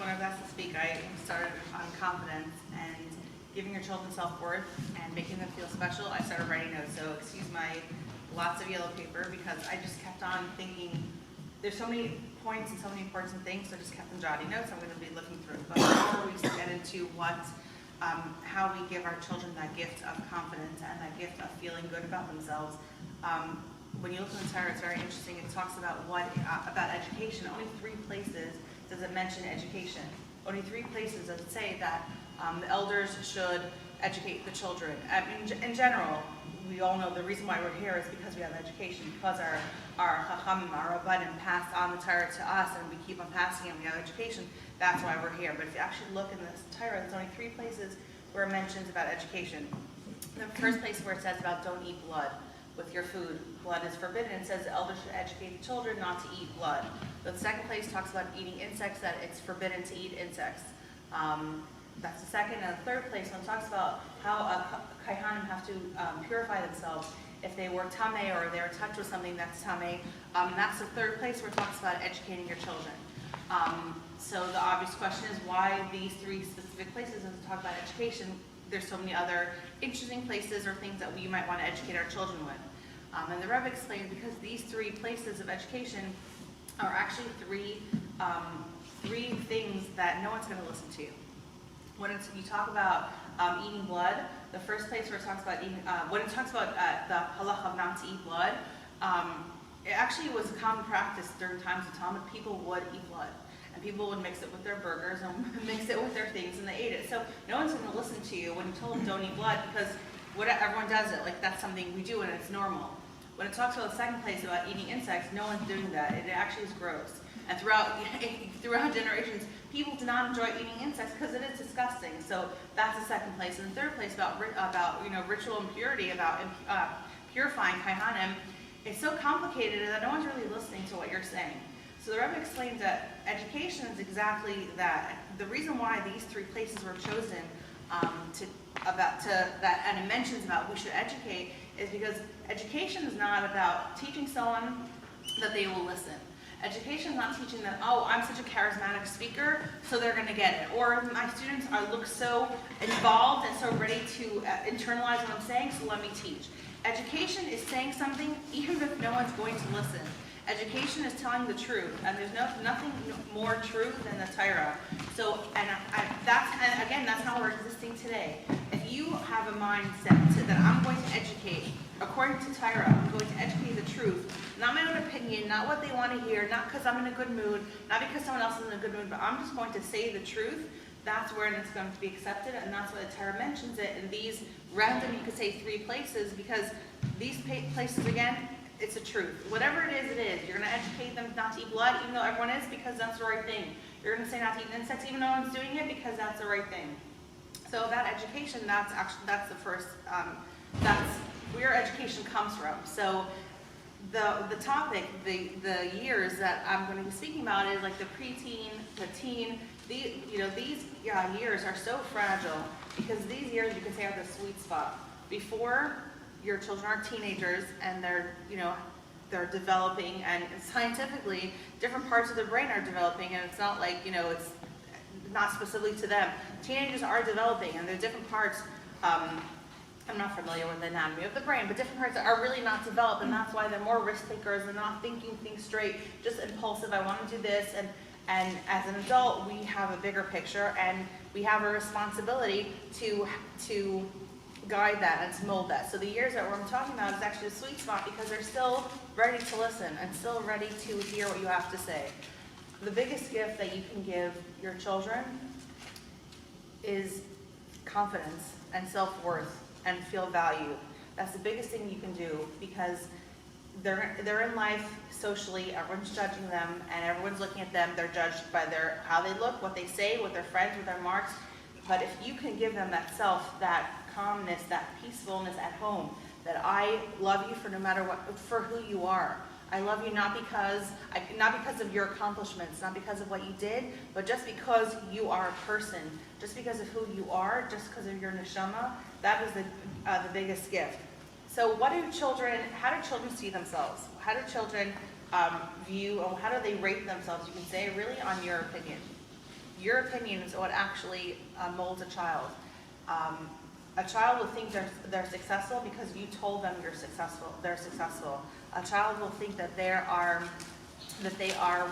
when I was asked to speak, I started on confidence and giving your children self-worth and making them feel special. I started writing notes, so excuse my lots of yellow paper because I just kept on thinking there's so many points and so many important things, so I just kept on jotting notes I'm going to be looking through. But before we get into how we give our children that gift of confidence and that gift of feeling good about themselves, when you look in the Torah, it's very interesting. It talks about about education. Only 3 places does it mention education. Only 3 places does it say that the elders should educate the children. I mean, in general, we all know the reason why we're here is because we have education, because our chachamim, our rabbanim passed on the Torah to us, and we keep on passing it, and we have education. That's why we're here. But if you actually look in this Torah, there's only 3 places where it mentions about education. The first place where it says about don't eat blood with your food. Blood is forbidden. It says the elders should educate the children not to eat blood. The second place talks about eating insects, that it's forbidden to eat insects. That's the second. And the third place, when it talks about how kaihanim have to purify themselves if they were tameh or they were touched with something that's tameh. And that's the third place where it talks about educating your children. So the obvious question is why these 3 specific places as we talk about education. There's so many other interesting places or things that we might want to educate our children with. And the Rebbe explained because these 3 places of education are actually 3 things that no one's going to listen to. When you talk about eating blood, the first place where it talks about eating, when it talks about the halacha of not to eat blood, it actually was a common practice during times of Talmud. People would eat blood. And people would mix it with their burgers and mix it with their things, and they ate it. So no one's going to listen to you when you told them don't eat blood because everyone does it. Like that's something we do and it's normal. When it talks about the second place about eating insects, no one's doing that. It actually is gross. And throughout generations, people do not enjoy eating insects because it is disgusting. So that's the second place. And the third place about ritual impurity, about purifying kaihanim, it's so complicated that no one's really listening to what you're saying. So the Rebbe explains that education is exactly that. The reason why these 3 places were chosen and it mentions about we should educate is because education is not about teaching someone that they will listen. Education is not teaching them, oh, I'm such a charismatic speaker, so they're going to get it. Or my students look so involved and so ready to internalize what I'm saying, so let me teach. Education is saying something even if no one's going to listen. Education is telling the truth, and there's nothing more true than the Torah. So, that's how we're existing today. If you have a mindset that I'm going to educate according to Torah, I'm going to educate the truth, not my own opinion, not what they want to hear, not because I'm in a good mood, not because someone else is in a good mood, but I'm just going to say the truth. That's where it's going to be accepted, and that's why the Torah mentions it in these random, you could say 3 places, because these places again. It's the truth. Whatever it is, it is. You're going to educate them not to eat blood, even though everyone is, because that's the right thing. You're going to say not to eat insects, even though no one's doing it, because that's the right thing. So that education, that's the first. That's where education comes from. So the topic, the years that I'm going to be speaking about is like the preteen, the teen. These years are so fragile because these years you can say are the sweet spot. Before your children are teenagers and they're developing, and scientifically different parts of the brain are developing, and it's not like it's not specifically to them. Teenagers are developing, and there are different parts. I'm not familiar with the anatomy of the brain, but different parts are really not developed, and that's why they're more risk takers. They're not thinking things straight, just impulsive. I want to do this, and as an adult, we have a bigger picture, and we have a responsibility to guide that and to mold that. So the years that I'm talking about is actually a sweet spot because they're still ready to listen and still ready to hear what you have to say. The biggest gift that you can give your children is confidence and self-worth and feel valued. That's the biggest thing you can do because they're in life socially, everyone's judging them and everyone's looking at them. They're judged by how they look, what they say, with their friends, with their marks. But if you can give them that that calmness, that peacefulness at home, that I love you for no matter what, for who you are. I love you not because of your accomplishments, not because of what you did, but just because you are a person, just because of who you are, just because of your neshama. That is the biggest gift. So how do children see themselves? How do children view, or how do they rate themselves? You can say, really, on your opinion. your opinion is what actually molds a child. A child will think they're successful because you told them you're successful. They're successful. A child will think that they are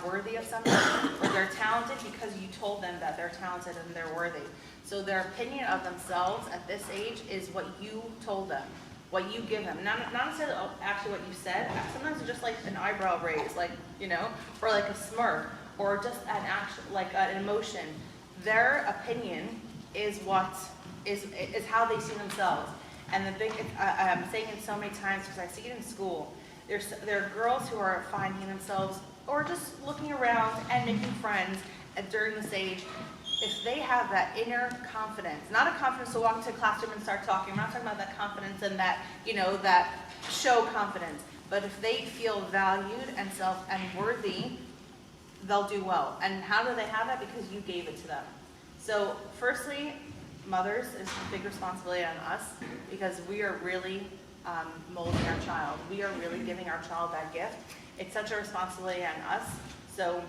worthy of something, or they're talented because you told them that they're talented and they're worthy. So their opinion of themselves at this age is what you told them, what you give them. Not necessarily actually what you said. Sometimes it's just like an eyebrow raise, like, you know, or like a smirk, or just an action, like an emotion. Their opinion is what is how they see themselves. And the big, I'm saying it so many times because I see it in school. There are girls who are finding themselves, or just looking around and making friends during this age. If they have that inner confidence, not a confidence to walk into a classroom and start talking. We're not talking about that confidence and that, you know, that show confidence. But if they feel valued and worthy, they'll do well. And how do they have that? Because you gave it to them. So firstly, mothers, is a big responsibility on us, because we are really molding our child. We are really giving our child that gift. It's such a responsibility on us. So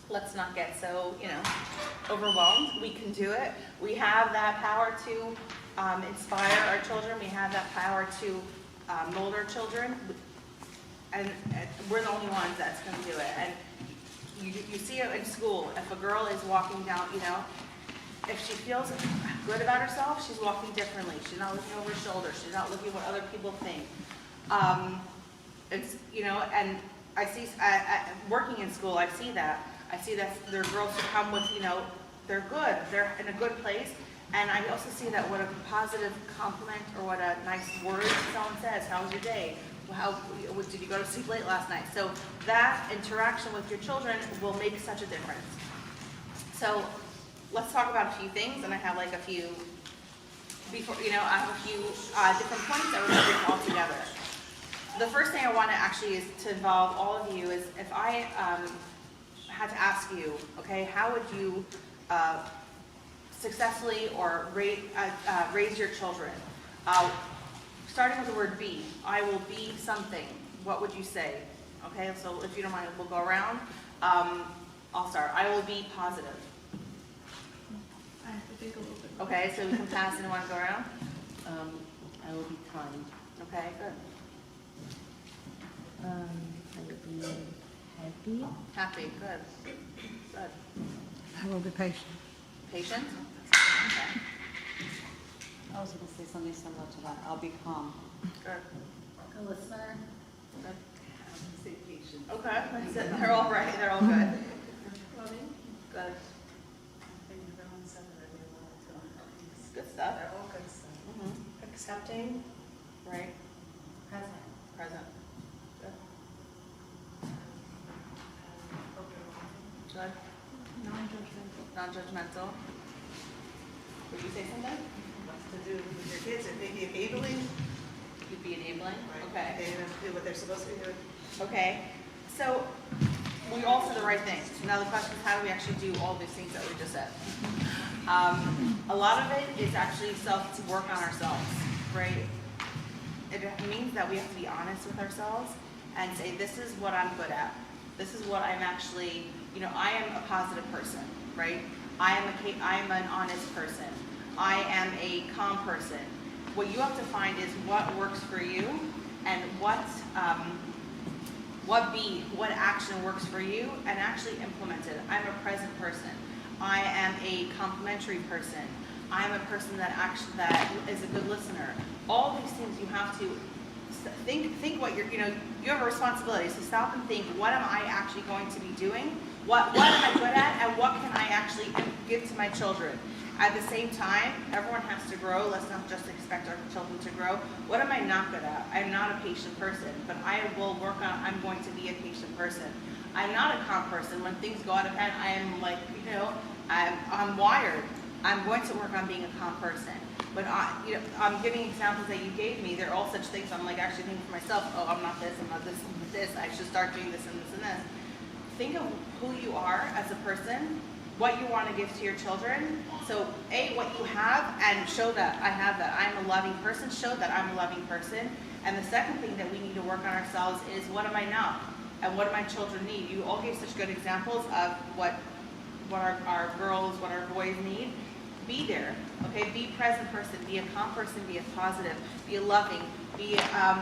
let's not get so, you know, overwhelmed. We can do it. We have that power to inspire our children. We have that power to mold our children. And we're the only ones that's going to do it. And you see it in school. If a girl is walking down, you know, if she feels good about herself, she's walking differently. She's not looking over her shoulder. She's not looking what other people think. It's, you know, and I see, working in school, I see that. I see that there are girls who come with, you know, they're good. They're in a good place. And I also see that what a positive compliment or what a nice word someone says. How was your day? Did you go to sleep late last night? So that interaction with your children will make such a difference. So let's talk about a few things, and I have like a few, before, you know, I have a few different points that we're going to bring all together. The first thing I want to actually is to involve all of you is if I had to ask you, okay, how would you successfully or raise your children? Starting with the word be. I will be something. What would you say? Okay, so if you don't mind, we'll go around. I'll start. I will be positive. I have to think a little bit. Okay, so we can pass and want to go around? I will be kind. Okay, good. I will be happy. Happy, good. Good. I will be patient. Patient? Okay, I was going to say something similar to that. I'll be calm. good. A listener. Good. I will say patient. Okay, that's it. They're all right. They're all good. Loving. Good. I think everyone said that I did well too. Good stuff. They're all good stuff. Mm-hmm. Accepting. Right. Present. Present. Good. Open. Good. Non-judgmental. Non-judgmental. Would you say something? What's to do with your kids, if they be enabling, You'd be enabling? right? Okay. They don't have to do what they're supposed to be doing. Okay. So we all said the right things. Now the question is, how do we actually do all these things that we just said? A lot of it is actually to work on ourselves, right? It means that we have to be honest with ourselves and say, this is what I'm good at. This is what I'm actually, you know, I am a positive person, right? I am an honest person. I am a calm person. What you have to find is what works for you and what action works for you and actually implement it. I'm a present person. I am a complimentary person. I am a person that is a good listener. All these things you have to think what you have a responsibility. So stop and think, what am I actually going to be doing? What am I good at, and what can I actually give to my children? At the same time, everyone has to grow. Let's not just expect our children to grow. What am I not good at? I'm not a patient person, but I will work on, I'm going to be a patient person. I'm not a calm person. When things go out of hand, I am like, I'm wired. I'm going to work on being a calm person. But I'm giving examples that you gave me. They're all such things. I'm like actually thinking for myself, oh, I'm not this, I'm not this, I'm not this. I should start doing this and this and this. Think of who you are as a person, what you want to give to your children. So what you have, and show that I have that. I'm a loving person. Show that I'm a loving person. And the second thing that we need to work on ourselves is, what am I not? And what do my children need? You all gave such good examples of what our girls, what our boys need, be there, okay? Be a present person, be a calm person, be a positive, be a loving, be a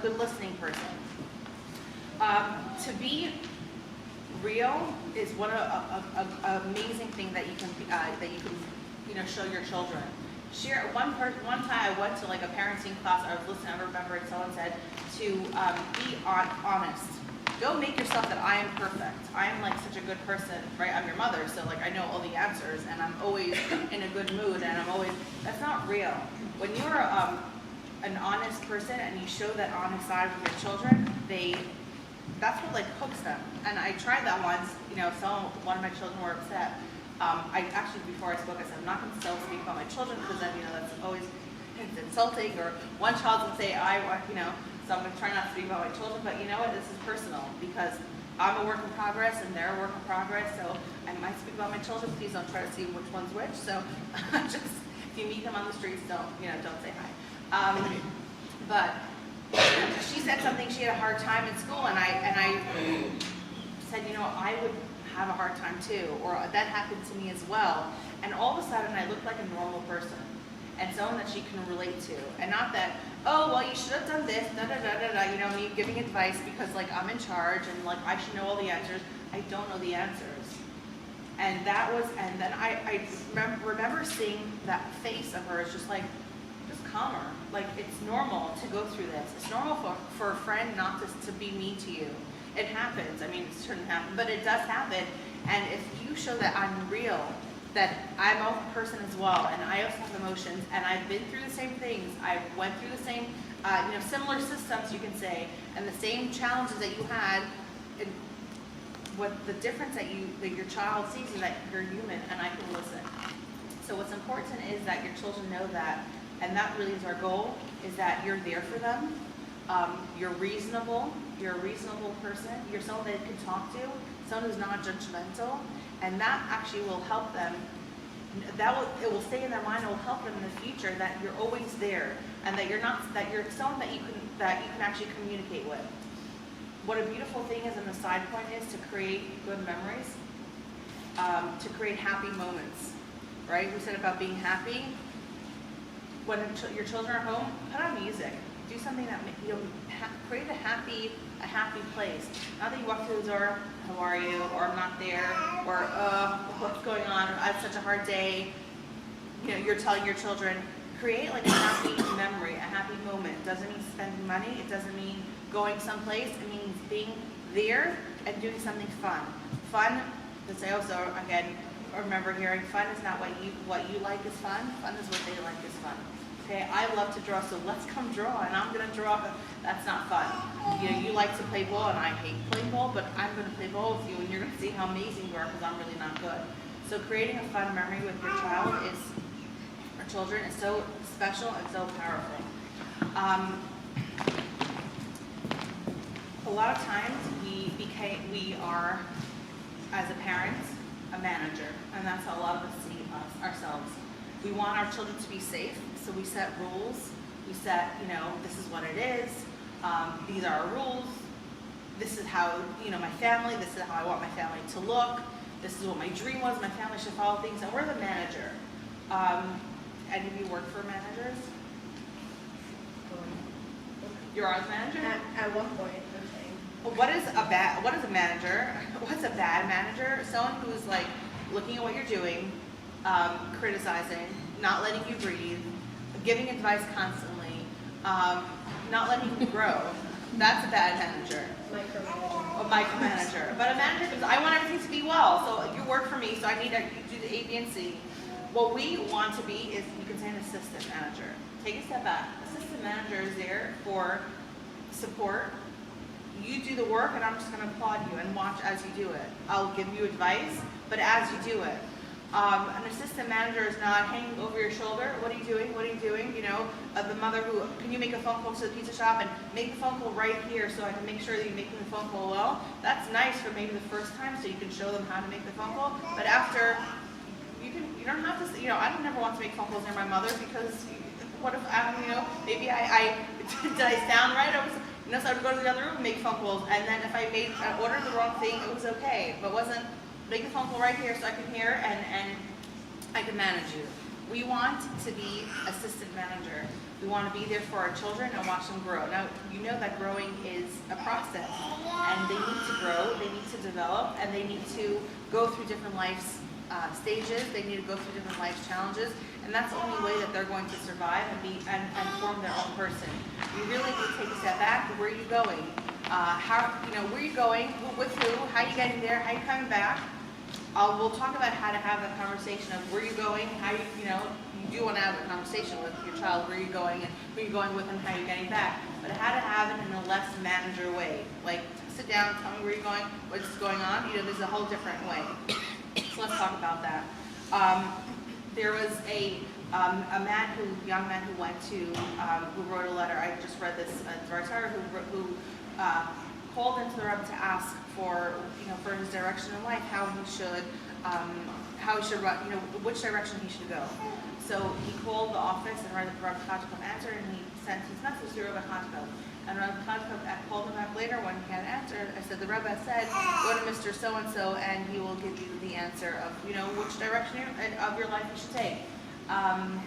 good listening person. To be real is one amazing thing that you can show your children. One time I went to like a parenting class. I was listening. I remember someone said to be honest. Don't make yourself that I am perfect. I am like such a good person, right? I'm your mother, so like I know all the answers, and I'm always in a good mood, and I'm always. That's not real. When you're an honest person and you show that honest side with your children, that's what like hooks them. And I tried that once. One of my children were upset. Before I spoke, I said I'm not going to speak about my children because then that's always it's insulting. Or one child would say so I'm going to try not to speak about my children. But you know what? This is personal because I'm a work in progress and they're a work in progress. So I might speak about my children. Please don't try to see which one's which. So just if you meet them on the streets, don't say hi. But she said something. She had a hard time in school, and I said, I would have a hard time too, or that happened to me as well. And all of a sudden, I looked like a normal person, and someone that she can relate to, and not that, oh, well, you should have done this, me giving advice because like I'm in charge and like I should know all the answers. I don't know the answers. And then I remember seeing that face of hers, just calmer. Like it's normal to go through this. It's normal for a friend not to be mean to you. It happens. I mean, it shouldn't happen, but it does happen. And if you show that I'm real, that I'm a person as well, and I also have emotions, and I've been through the same things. I went through the same, similar systems, you can say, and the same challenges that you had. And what the difference that your child sees is that you're human, and I can listen. So what's important is that your children know that, and that really is our goal, is that you're there for them. You're reasonable. You're a reasonable person. You're someone they can talk to, someone who's not judgmental, and that actually will help them. It will stay in their mind. It will help them in the future that you're always there, and that you're someone that you can actually communicate with. What a beautiful thing is, and the side point is to create good memories, to create happy moments. Right? We said about being happy. When your children are home, put on music. Do something that create a happy place. Not that you walk through the door, how are you, or I'm not there, or what's going on, I had such a hard day. You're telling your children, create like a happy memory, a happy moment. It doesn't mean spending money. It doesn't mean going someplace. It means being there and doing something fun. Fun. Let's say also again. Remember hearing fun is not what you like is fun. Fun is what they like is fun. Okay, I love to draw, so let's come draw, and I'm gonna draw. That's not fun. You like to play ball, and I hate playing ball, but I'm gonna play ball with you, and you're gonna see how amazing you are because I'm really not good. So creating a fun memory with your children is so special and so powerful. A lot of times we are, as a parent, a manager, and that's how a lot of us see ourselves. We want our children to be safe, so we set rules. We set, this is what it is. These are our rules. This is how, my family, this is how I want my family to look. This is what my dream was. My family should follow things, and we're the manager. Any of you work for managers? You are the manager? At one point, I'm saying. What is a manager? What's a bad manager? Someone who's like looking at what you're doing, criticizing, not letting you breathe, giving advice constantly, not letting you grow. That's a bad manager. Micromanager. A micromanager. But a manager goes, I want everything to be well, so you work for me, so I need to do the A, B, and C. What we want to be is, you can say, an assistant manager. Take a step back. Assistant manager is there for support. You do the work, and I'm just going to applaud you and watch as you do it. I'll give you advice, but as you do it. An assistant manager is not hanging over your shoulder. What are you doing? What are you doing? The mother who, can you make a phone call to the pizza shop and make the phone call right here so I can make sure that you're making the phone call well? That's nice for maybe the first time so you can show them how to make the phone call. But after, you don't have to, I don't never want to make phone calls near my mother because what if, maybe I did I sound right? So I would go to the other room and make phone calls, and then if I ordered the wrong thing, it was okay, but wasn't make a phone call right here so I can hear and I can manage you. We want to be assistant manager. We want to be there for our children and watch them grow. Now, you know that growing is a process, and they need to grow, they need to develop, and they need to go through different life stages. They need to go through different life challenges, and that's the only way that they're going to survive and form their own person. You really need to take a step back. Where are you going? Where are you going? With who? How are you getting there? How are you coming back? We'll talk about how to have a conversation of where you're going, how you do want to have a conversation with your child, where you're going and who you're going with and how you're getting back, but how to have it in a less manager way. Like, sit down, tell me where you're going, what's going on. There's a whole different way. So let's talk about that. There was a young man who went to, who wrote a letter. I just read this, who called into the Rebbe to ask for his direction in life, how he should run, which direction he should go. So he called the office and Rebbe Chachkov answered, and he sent his message to Rebbe Chachkov. And Rebbe Chachkov called him back later when he had answered. I said, the Rebbe said, go to Mr. So-and-so and he will give you the answer of, which direction of your life you should take. And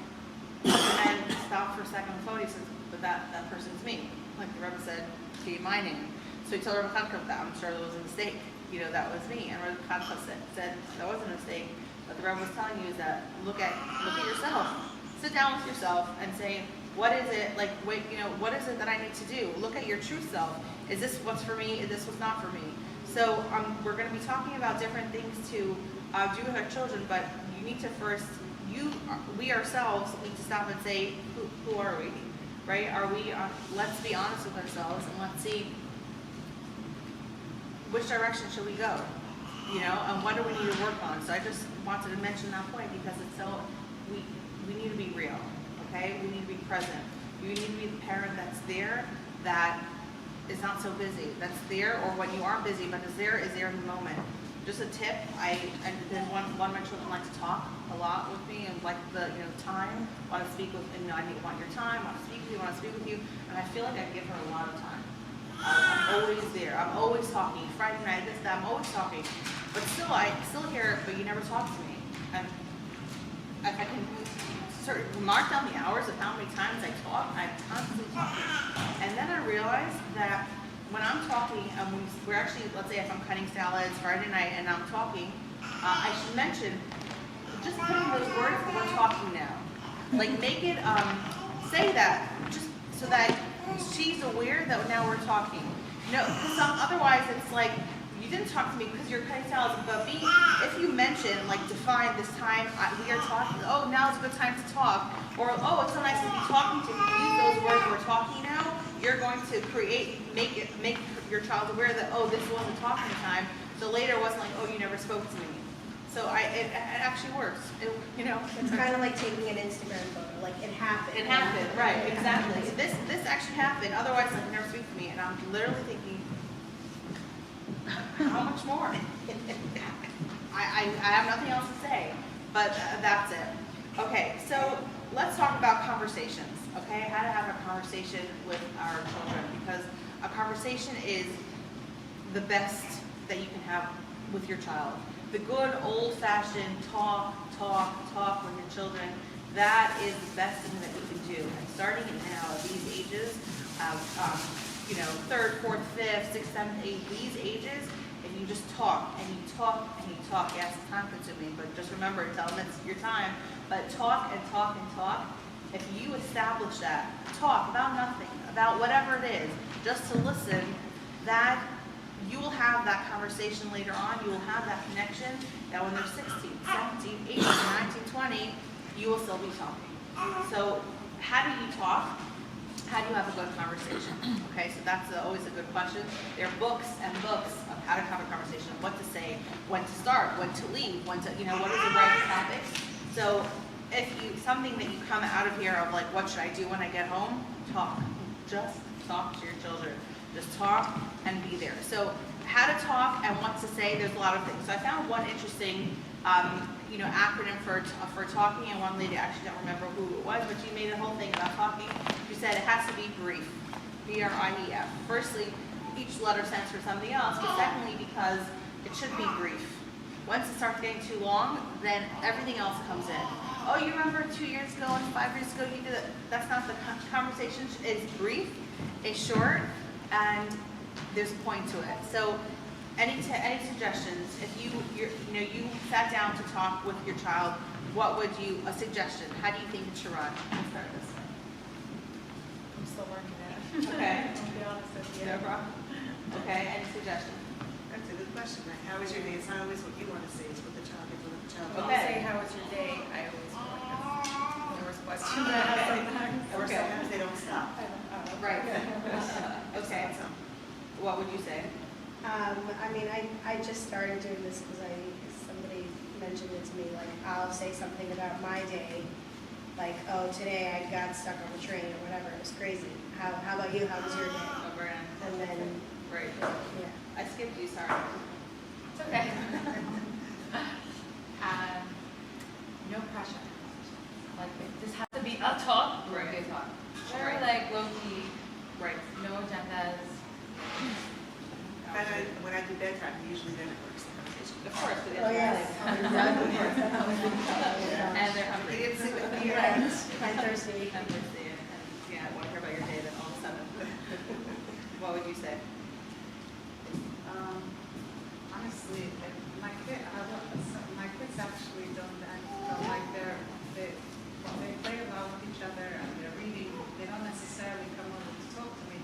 he stopped for a second on the phone. He said, but that person's me. Like the Rebbe said, gave my name. So he told Rebbe Chachkov that I'm sure there was a mistake. That was me. And Rebbe Chachkov said that wasn't a mistake. What the Rebbe was telling you is that look at yourself. Sit down with yourself and say, what is it what is it that I need to do? Look at your true self. Is this what's for me? Is this what's not for me? So we're going to be talking about different things to do with our children, but you need to first, we ourselves need to stop and say, who are we? Right? Are we? Let's be honest with ourselves and let's see which direction should we go. And what do we need to work on? So I just wanted to mention that point because it's so, we need to be real, okay? We need to be present. You need to be the parent that's there, that is not so busy, that's there, or when you aren't busy, but is there in the moment. Just a tip, one of my children like to talk a lot with me and like the, time, want to speak with, I want your time, want to speak with you, and I feel like I give her a lot of time. I'm always there. I'm always talking. Friday night, this, that. I'm always talking. But I still hear, but you never talk to me. And if I can mark down the hours of how many times I talk, I'm constantly talking. And then I realized that when I'm talking, we're actually, let's say if I'm cutting salads Friday night and I'm talking, I should mention, just putting those words that we're talking now. Like make it, say that, just so that she's aware that now we're talking. Because otherwise it's like, you didn't talk to me because you're cutting salads, but if you mention, define this time, we are talking, now's a good time to talk, or, it's so nice to be talking to you, use those words, we're talking now, you're going to make your child aware that, this wasn't talking time, so later it wasn't like, you never spoke to me. So it actually works. It's kind of like taking an Instagram photo. Like it happened. It happened, right? Exactly. This actually happened. Otherwise, you never speak to me, and I'm literally thinking, how much more? I have nothing else to say, but that's it. Okay, so let's talk about conversations. Okay, how to have a conversation with our children, because a conversation is the best that you can have with your child. The good old-fashioned talk with your children, that is the best thing that you can do. And starting it now at these ages, third, fourth, fifth, sixth, seventh, eighth, these ages, if you just talk and you talk and you talk, yes, it's time consuming, but just remember, tell them it's your time, but talk and talk and talk. If you establish that, talk about nothing, about whatever it is, just to listen, that you will have that conversation later on. You will have that connection that when they're 16, 17, 18, 19, 20, you will still be talking. So how do you talk? How do you have a good conversation? Okay, so that's always a good question. There are books and books of how to have a conversation, what to say, when to start, when to leave, what is the right topic. So if something that you come out of here of like, what should I do when I get home? Talk. Just talk to your children. Just talk and be there. So how to talk and what to say, there's a lot of things. So I found one interesting acronym for talking, and one lady, I actually don't remember who it was, but she made a whole thing about talking. She said it has to be brief, B-R-I-E-F. Firstly, each letter stands for something else, but secondly, because it should be brief. Once it starts getting too long, then everything else comes in. Oh, you remember 2 years ago and 5 years ago you did it? That's not the conversation. Is brief, it's short, and there's a point to it. So, any suggestions? If you sat down to talk with your child, what would you a suggestion? How do you think it should run? Let's start this way. I'm still working at it. Okay. I'll be honest with you. No problem. Okay. Any suggestions? That's a good question, right? How was your day? It's not always what you want to say, it's what the child gets what the child When Okay. you say, how was your day, I always feel like that's the worst question I Okay. ask sometimes. Or sometimes they don't stop. Right. Okay. So, What would you say? I mean, I just started doing this because somebody mentioned it to me, like, I'll say something about my day, like, oh, today I got stuck on the train or whatever, it was crazy. How about you, how was your day? Oh, Brian. And then, Right. yeah. I skipped you. Sorry. It's okay. No pressure. Like, this has to be a talk or a Right. good talk. Very Right. like low key, Right. no agendas. when I do bed prep, usually then it works. The conversation. Of course. But Oh, yes. And they're You hungry. didn't sit with me, Right, right? I'm thirsty. And yeah, I want to hear about your day. Then all of a sudden, what would you say? Honestly, my kids actually don't act like when they play about with each other and they're reading, they don't necessarily come over to talk to me.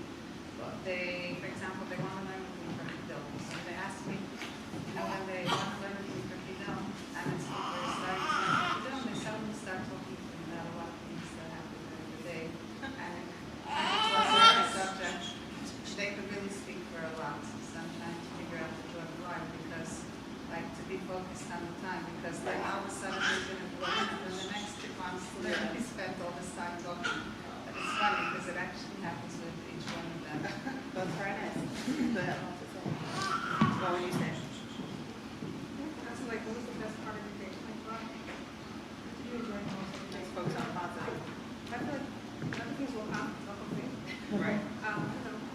But they, for example, they want to learn with me from Fidel. So they ask me, when they want to learn with me from Fidel, and it's they're starting to learn from Fidel, they suddenly start talking to me about a lot of things that happen during the day. And it was a subject, they could really speak for a lot. So I'm trying to figure out the joy of life because, like, to be focused on the time because then all of a sudden they're going to go in and then the next 2 months they're going to spend all this time talking. But it's funny because it actually happens with each one of them. Both very nice. Go ahead. What would you say? That's like, what was the best part of your day? Like, what do you enjoy most of the day? Just focus on positive. I feel like other things will happen, probably. Right.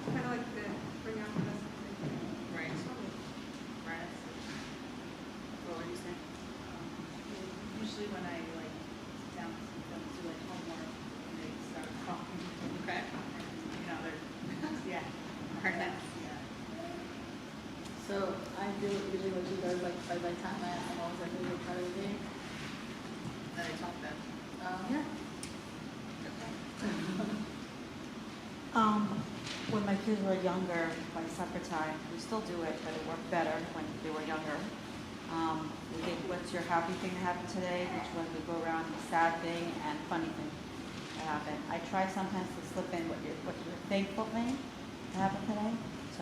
Kind of like the bring out the best of the Right. Right. What would you say? Usually when I like sit down with them to do like homework and they start talking, Okay. they're Yeah. Very nice. yeah. So I do usually what she does, like by the time I'm always like really part of the day. Then they talk then. Yeah. When my kids were younger, by supper time, we still do it, but it worked better when they were younger. We did what's your happy thing that happened today, which was we go around the sad thing and funny thing that happened. I try sometimes to slip in what your thankful thing that happened today. So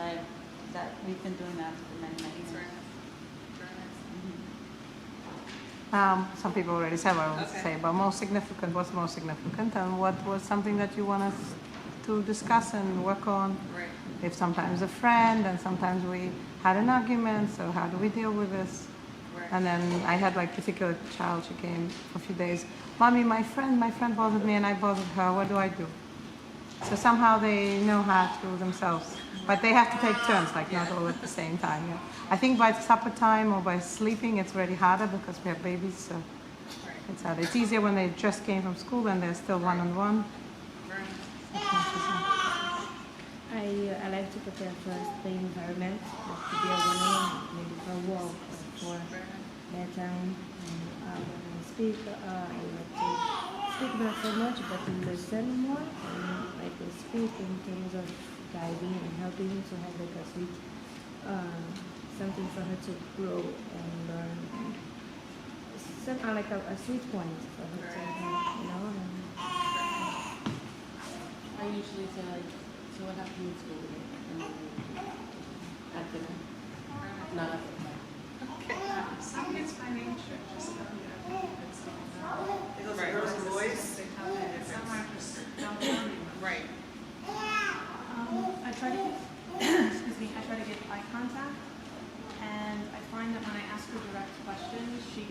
we've been doing that for many, many Very years. nice. Very nice. Some people already said what I would Okay. say, but most significant, what's most significant, and what was something that you want us to discuss and work on? Right. If sometimes a friend, and sometimes we had an argument, so how do we deal with this? Right. And then I had like particular child, she came for a few days, Mommy, my friend bothered me and I bothered her, what do I do? So somehow they know how to themselves. But they have to take turns, like not all at the same time. Yeah. I think by supper time or by sleeping, it's already harder because we have babies, so Right. it's harder. It's easier when they just came from school and they're still one-on-one. Very nice. I like to prepare first the environment, like to be a woman, maybe for a walk or for Very nice. bedtime. And when I speak, I like to speak not so much, but to listen more. And like to speak in terms of guiding and helping to have like a sweet, something for her to grow and learn. Like a sweet point for her to have, And I usually say like, so what happened in school? And then at dinner. Not at dinner. Some kids find interest just on the it's It goes to Right. girls and boys. some are just don't learn. Right. I try to get eye contact, and I find that when I ask her direct questions, she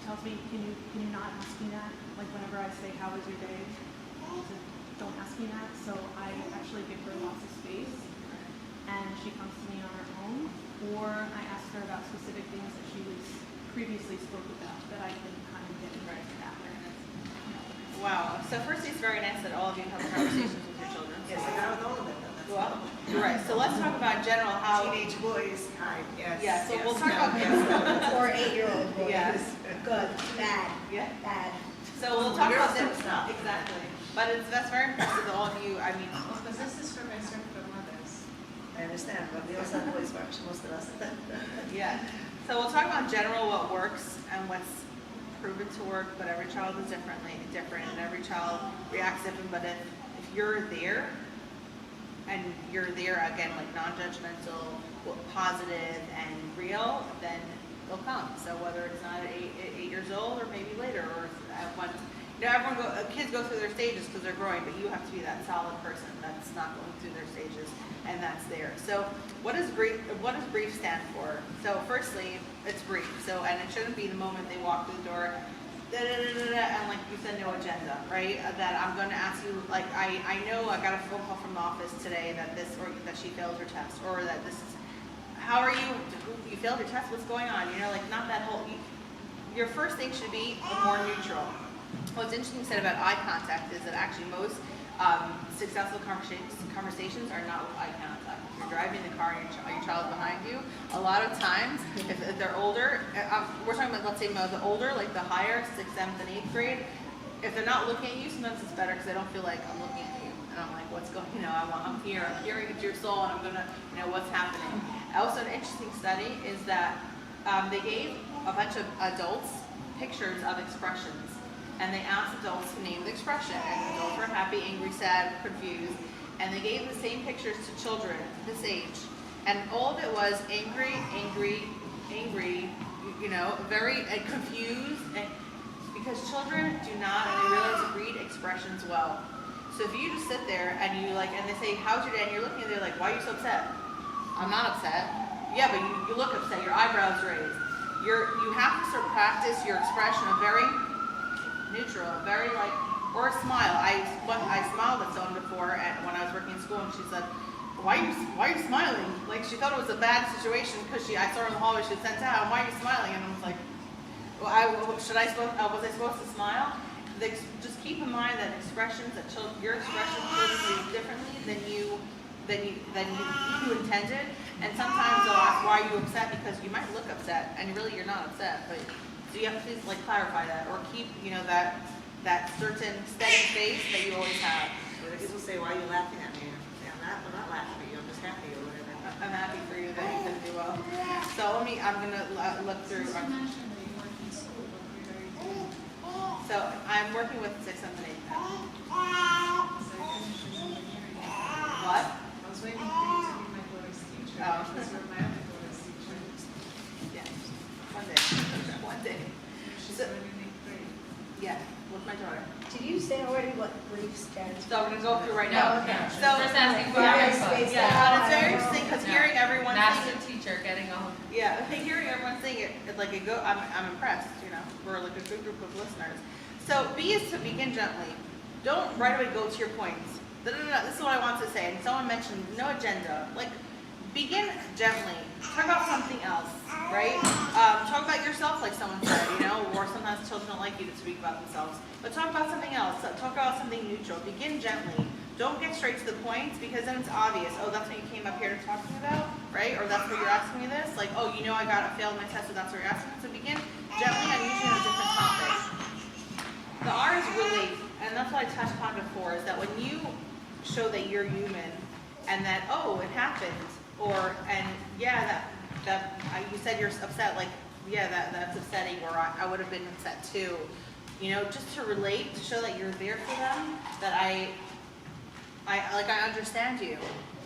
tells me, can you not ask me that? Like whenever I say, how was your day? Don't ask me that. So I actually give her lots of space, and she comes to me on her own. or I ask her about specific things that she was previously spoke about that I can kind of get right after. Wow. So firstly, it's very nice that all of you have conversations with your children. Yes, I got with all of them. That's Well, you're right. So let's talk about in general how. teenage boys, yes. Yeah, so yes, we'll talk no, about. yes. Or 8-year-old boys. Yes. Good, bad, Yeah. bad. So we'll talk Girls about don't this. stop. Exactly. But that's very impressive that all of you, I mean, Well, because this is for my circle of mothers. I understand, but we also have boys watch, most of us. yeah. So we'll talk about in general what works and what's proven to work, but every child is different, and every child reacts different. But if you're there, and you're there again, like non-judgmental, positive, and real, then they'll come. So whether it's not at 8 years old, or maybe later, or at one, kids go through their stages because they're growing, but you have to be that solid person that's not going through their stages, and that's there. So what does brief stand for? So firstly, it's brief. So, and it shouldn't be the moment they walk through the door, and like you said, no agenda, right? That I'm going to ask you, like I know I got a phone call from the office today that that she failed her test, or that this is, how are you? You failed your test. What's going on? You know, like not that whole. Your first thing should be more neutral. What's interesting said about eye contact is that actually most successful conversations are not with eye contact. If you're driving the car and your child's behind you, a lot of times, if they're older, we're talking about, let's say, the older, like the higher, 6th, 7th, and 8th grade, if they're not looking at you, sometimes it's better because they don't feel like I'm looking at you. And I'm like, what's going, I'm here, I'm hearing into your soul, and I'm going to, what's happening. Also, an interesting study is that they gave a bunch of adults pictures of expressions. And they asked adults to name the expression, and adults were happy, angry, sad, confused, and they gave the same pictures to children this age, and all of it was angry, very confused, and because children do not, and they realize read expressions well. So if you just sit there and you and they say, how's your day, and you're looking at them like, why are you so upset? I'm not upset. Yeah, but you look upset, your eyebrows raised. You have to sort of practice your expression of very neutral, very or a smile. I smiled at someone before when I was working in school, and she said, why are you smiling? Like she thought it was a bad situation because I saw her in the hallway, she had sent out, why are you smiling? And I was like, well, was I supposed to smile? Just keep in mind that expressions that your expressions read differently than you intended, and sometimes they'll ask why are you upset, because you might look upset and really you're not upset, but so you have to please clarify that, or keep that certain steady face that you always have. But if people say, why are you laughing at me? I'm not laughing at you, I'm just happy or whatever. I'm happy for you that you didn't do well. So I'm gonna look through. You mentioned that you work in school, what grade are you doing? So I'm working with 6th and 8th now. So you finished your engineering. What? I was waiting for you to be my daughter's teacher, Oh. because you're my other daughter's teacher. Yeah. One day. One day. She's So- going in 8th grade. Yeah. With my daughter. Did you say already what brief stands for? So I'm gonna go through right now. Oh, okay. So Just asking for Yeah, input. space. yeah, and it's very interesting because Yeah. hearing everyone Master sing it. teacher getting a Yeah, hearing everyone sing it, I'm impressed. We're like a good group of listeners. So B is to begin gently. Don't right away go to your points. This is what I want to say. And someone mentioned no agenda. Begin gently. Talk about something else, right? Talk about yourself, like someone said, or sometimes children don't like you to speak about themselves. But talk about something else. Talk about something neutral. Begin gently. Don't get straight to the points, because then it's obvious. Oh, that's what you came up here to talk to me about, right? Or that's what you're asking me this. I failed my test, so that's what you're asking me. So begin gently and usually on a different topic. The R is relate, and that's what I touched upon before, is that when you show that you're human, and that, oh, it happened, you said you're upset, that's upsetting, or I would have been upset too. Just to relate, to show that you're there for them, that I understand you.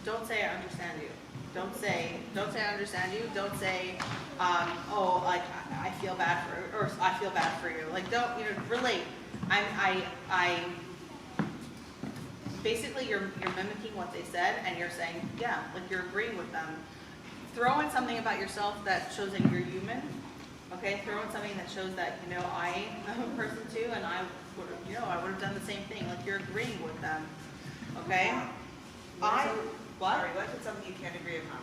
Don't say I understand you. Don't say I understand you. Don't say, I feel bad or I feel bad for you. Don't, relate. Basically you're mimicking what they said, and you're saying, yeah, you're agreeing with them. Throw in something about yourself that shows that you're human. Okay, throw in something that shows that, I am a person too, and I would have done the same thing. You're agreeing with them. Okay? Sorry, What? what if it's something you can't agree upon?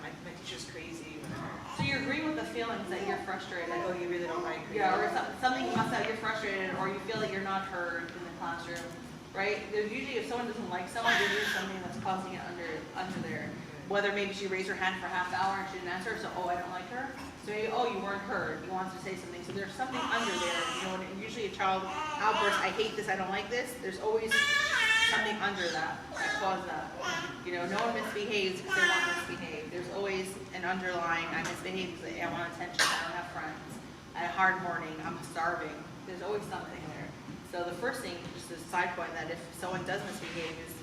My it's just crazy, whatever. So you agree with the feelings that you're frustrated. Like, oh, you really don't like her. Yeah, or something must out, you're frustrated, or you feel like you're not heard in the classroom, right? There's usually, if someone doesn't like someone, there's usually something that's causing it under there. Whether maybe she raised her hand for half an hour and she didn't answer, so, oh, I don't like her. So maybe, oh, you weren't heard, you wanted to say something. So there's something under there, you know, when usually a child outbursts, I hate this, I don't like this, there's always something under that caused that. You know, no one misbehaves because they want to misbehave. There's always an underlying, I misbehave because I want attention, I don't have friends. I had a hard morning, I'm starving. There's always something there. So the first thing, just a side point, that if someone does misbehave is,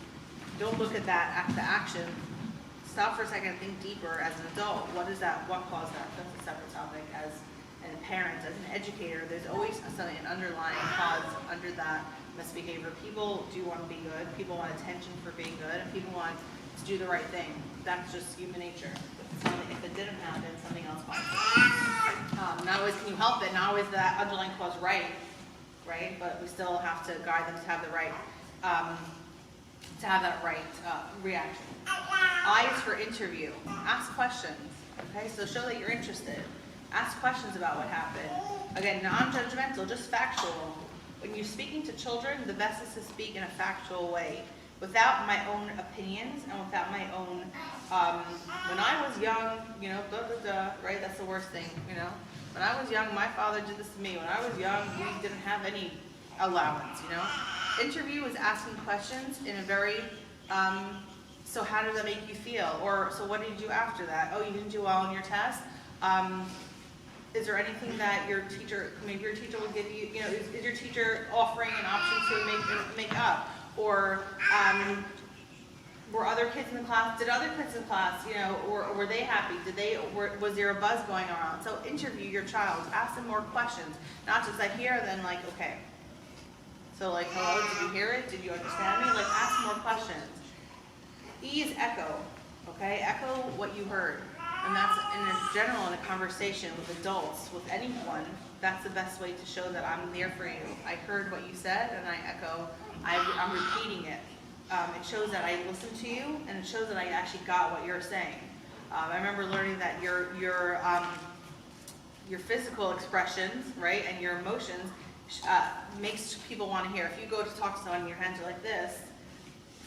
don't look at that, at the action. Stop for a second and think deeper as an adult. What is that? What caused that? That's a separate topic. As a parent, as an educator, there's always something, an underlying cause under that misbehavior. People do want to be good. People want attention for being good, and people want to do the right thing. That's just human nature. If it didn't happen, something else caused it. Not always can you help it. Not always that underlying cause right? But we still have to guide them to have the right. Reaction. I is for interview. Ask questions. Okay, so show that you're interested. Ask questions about what happened. Again, non-judgmental, just factual. When you're speaking to children, the best is to speak in a factual way, without my own opinions and without my own. When I was young, you know, right? That's the worst thing, you know. When I was young, my father did this to me. When I was young, we didn't have any allowance, you know. Interview is asking questions in a very, so how did that make you feel? Or, so what did you do after that? Oh, you didn't do well on your test? Is there anything that your teacher, maybe your teacher will give you, you know, is your teacher offering an option to make up? Or were other kids in the class, did other kids in the class, you know, or were they happy? Was there a buzz going around? So interview your child, ask them more questions, not just I hear, then like, okay. So like, hello, did you hear it? Did you understand me? Like, ask more questions. E is echo, okay? Echo what you heard. And that's, in general, in a conversation with adults, with anyone, that's the best way to show that I'm there for you. I heard what you said, and I echo, I'm repeating it. It shows that I listened to you, and it shows that I actually got what you're saying. I remember learning that your physical expressions, right, and your emotions makes people want to hear. If you go to talk to someone and your hands are like this,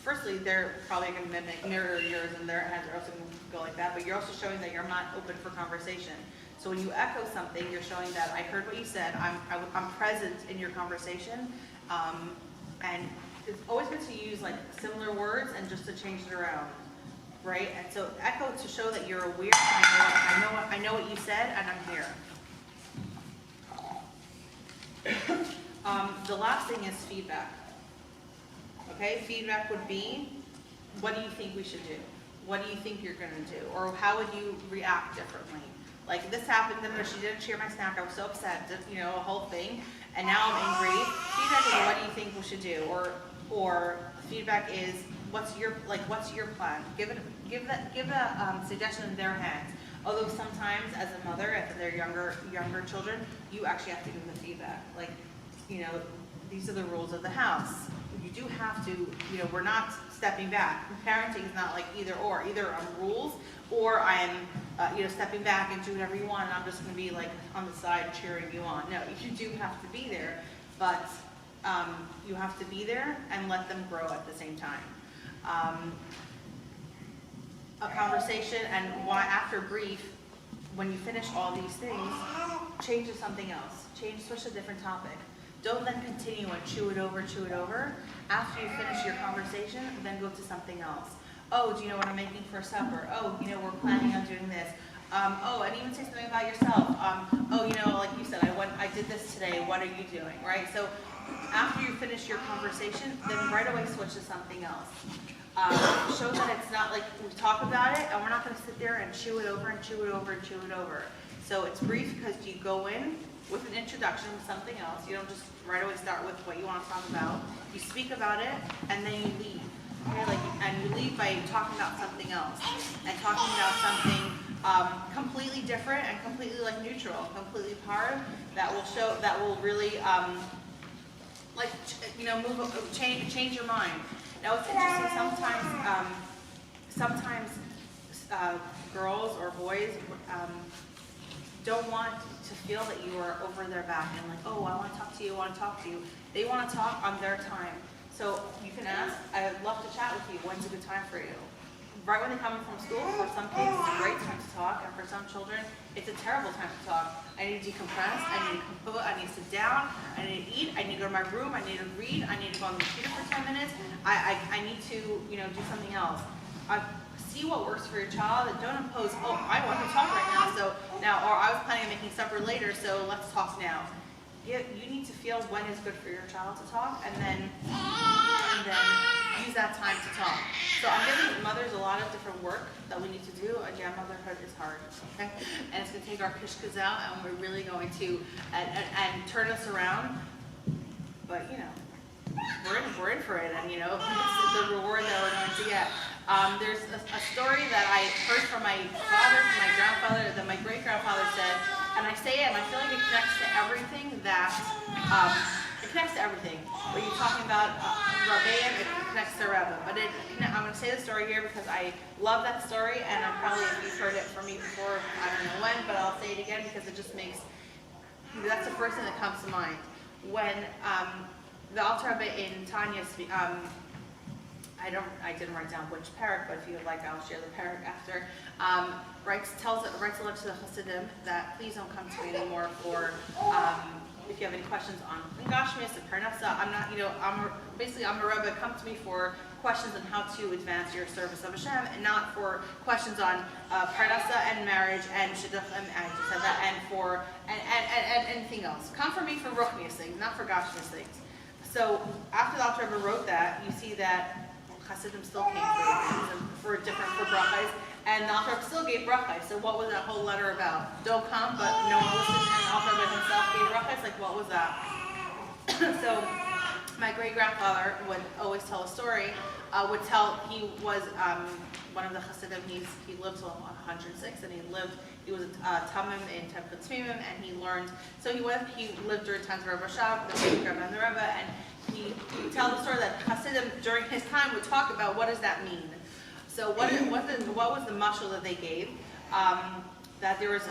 firstly, they're probably going to mirror yours, and their hands are also going to go like that, but you're also showing that you're not open for conversation. So when you echo something, you're showing that I heard what you said, I'm present in your conversation, and it's always good to use like similar words and just to change it around, right? And so echo to show that you're aware, I know what you said, and I'm here. The last thing is feedback. Okay, feedback would be, what do you think we should do? What do you think you're going to do? Or how would you react differently? Like, this happened, then she didn't share my snack, I was so upset, you know, a whole thing, and now I'm angry. Feedback is, what do you think we should do? Or feedback is, what's your plan? Give a suggestion in their hands. Although sometimes, as a mother, if they're younger children, you actually have to give them the feedback. Like, you know, these are the rules of the house. You do have to, you know, we're not stepping back. Parenting is not like either or. Either I'm rules, or I'm, you know, stepping back and do whatever you want, and I'm just going to be like on the side cheering you on. No, you do have to be there, but you have to be there and let them grow at the same time. A conversation, and why after brief, when you finish all these things, change to something else. Switch to a different topic. Don't then continue and chew it over. After you finish your conversation, then go to something else. Oh, do you know what I'm making for supper? Oh, you know, we're planning on doing this. Oh, and even say something about yourself. Oh, you know, like you said, I did this today. What are you doing, right? So after you finish your conversation, then right away switch to something else. Show that it's not like we talk about it, and we're not going to sit there and chew it over. So it's brief because you go in with an introduction to something else. You don't just right away start with what you want to talk about. You speak about it, and then you leave. Okay? And you leave by talking about something else, and talking about something completely different and completely like neutral, completely hard, that will really change your mind. Now it's interesting, sometimes girls or boys don't want to feel that you are over their back and like, oh, I want to talk to you, I want to talk to you. They want to talk on their time. So you can ask, I'd love to chat with you. When's a good time for you? Right when they come in from school, for some kids, it's a great time to talk, and for some children, it's a terrible time to talk. I need to decompress, I need to compose, I need to sit down, I need to eat, I need to go to my room, I need to read, I need to go on the computer for 10 minutes, I need to, do something else. See what works for your child, and don't impose, oh, I want to talk right now, so now, or I was planning on making supper later, so let's talk now. You need to feel when is good for your child to talk, and then use that time to talk. So I'm giving mothers a lot of different work that we need to do. Again, motherhood is hard, okay? And it's going to take our kishkas out, and we're really going to and turn us around. But we're in for it, and it's the reward that we're going to get. There's a story that I heard from my father, from my grandfather, that my great grandfather said, and I say it, and I feel like it connects to everything that it connects to everything. When you're talking about Rabbeim, it connects to Rebbe. But I'm going to say the story here because I love that story, and I'm probably, if you've heard it from me before, I don't know when, but I'll say it again because it just makes, that's the first thing that comes to mind. When the Alter Rebbe in Tanya, I didn't write down which parak, but if you would like, I'll share the parak after. Writes a letter to the Hasidim that please don't come to me anymore for if you have any questions on Gashmias and Parnasa. I'm not, I'm a Rebbe. Come to me for questions on how to advance your service of Hashem, and not for questions on Parnasa and marriage and Shidduch and anything else. Come for me for Ruchnias things, not for Gashmias things. So after the Alter Rebbe wrote that, you see that Hasidim still came for brachas, and the Alter Rebbe still gave brachas. So what was that whole letter about? Don't come, but no one listened, and the Alter Rebbe himself gave brachas. Like, what was that? So my great grandfather would always tell a story. He was one of the Hasidim. He lived till 106, and he was a Tamim in Temple Tmimim, and he learned. So he lived during times of Rebbe Rashab, the Beit Rebbe and the Rebbe, and he would tell the story that Hasidim during his time would talk about what does that mean. So what was the mashal that they gave? That there was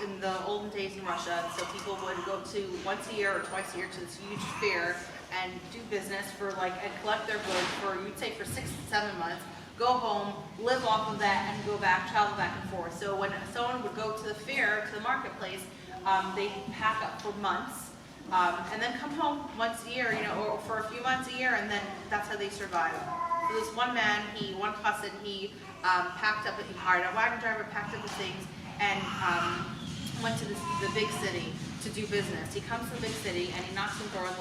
in the olden days in Russia, so people would go to once a year or twice a year to this huge fair and do business and collect their goods for, you'd say, for 6 to 7 months. Go home, live off of that, and go back, travel back and forth. So when someone would go to the fair, to the marketplace, they pack up for months, and then come home once a year, or for a few months a year, and then that's how they survive. So this one man, one chassid, he packed up, he hired a wagon driver, packed up his things, and went to the big city to do business. He comes to the big city, and he knocks on the door on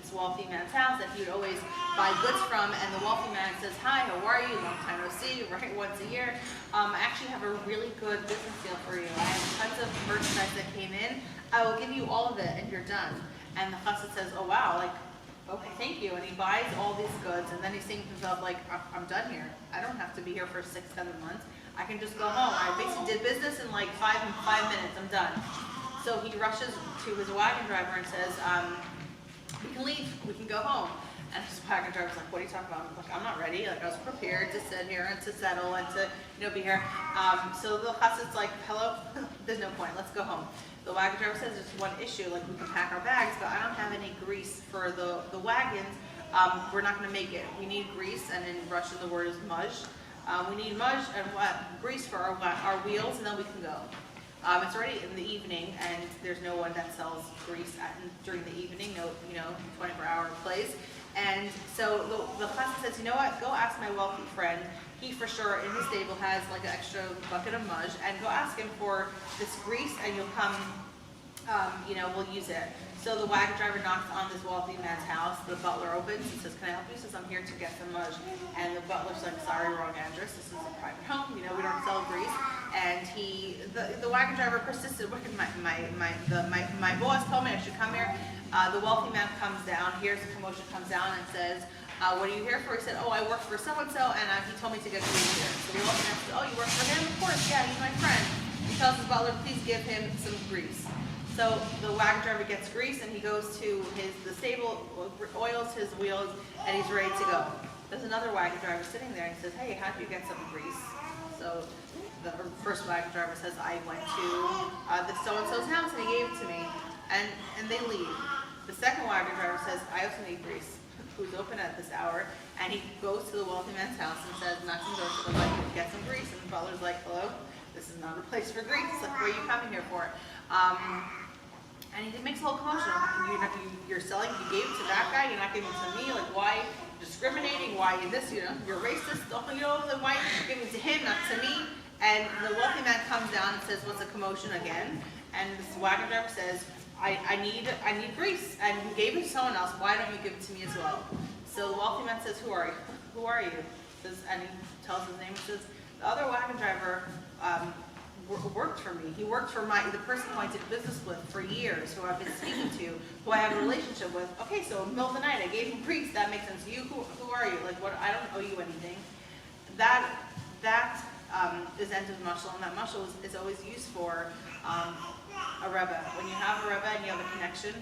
this wealthy man's house that he would always buy goods from, and the wealthy man says, "Hi, how are you? Long time no see, right? Once a year. I actually have a really good business deal for you. I have tons of merchandise that came in. I will give you all of it, and you're done." And the chassid says, "Oh wow, okay, thank you." And he buys all these goods, and then he's thinking to himself, "I'm done here. I don't have to be here for 6, 7 months. I can just go home. I basically did business in 5 minutes. I'm done." So he rushes to his wagon driver and says, "We can leave. We can go home." And his wagon driver's like, "What are you talking about?" I'm like, "I'm not ready. I was prepared to sit here and to settle and to be here." So the chassid's like, "Hello, there's no point. Let's go home." The wagon driver says, "There's one issue. We can pack our bags, but I don't have any grease for the wagons. We're not going to make it. We need grease," and in Russian the word is muzh. We need muzh and grease for our wheels, and then we can go. It's already in the evening, and there's no one that sells grease during the evening. No, 24-hour place. And so the chassid says, "You know what? Go ask my wealthy friend. He for sure in his stable has an extra bucket of muzh, and go ask him for this grease, and you'll come. We'll use it." So the wagon driver knocks on this wealthy man's house. The butler opens and says, "Can I help you?" He says, "I'm here to get some muzh." And the butler's like, "Sorry, wrong address. This is a private home. We don't sell grease." And the wagon driver persisted. My boss told me I should come here. The wealthy man comes down, hears the commotion, comes down and says, "What are you here for?" He said, "Oh, I work for so-and-so, and he told me to get grease here." So the wealthy man says, "Oh, you work for him? Of course, yeah, he's my friend." He tells his butler, "Please give him some grease." So the wagon driver gets grease, and he goes to the stable, oils his wheels, and he's ready to go. There's another wagon driver sitting there, and he says, "Hey, how do you get some grease?" So the first wagon driver says, I went to the so-and-so's house and he gave it to me, and they leave. The second wagon driver says, I also need grease. Who's open at this hour? And he goes to the wealthy man's house and says, knocks on the door, says, I'd like to get some grease. And the butler's like, hello, this is not a place for grease. Like, what are you coming here for? And he makes a whole commotion. You're selling, you gave it to that guy, you're not giving it to me. Like, why discriminating? Why this? You know, you're racist. You know, then why are you giving it to him, not to me? And the wealthy man comes down and says, what's a commotion again? And this wagon driver says, I need grease, and you gave it to someone else. Why don't you give it to me as well? So the wealthy man says, who are you? Who are you? And he tells his name. He says, the other wagon driver worked for me. He worked for the person who I did business with for years, who I've been speaking to, who I have a relationship with. Okay, so in the middle of the night, I gave him grease. That makes sense. You, who are you? Like, what? I don't owe you anything. That is end of mushal, and that mushal is always used for a Rebbe. When you have a Rebbe and you have a connection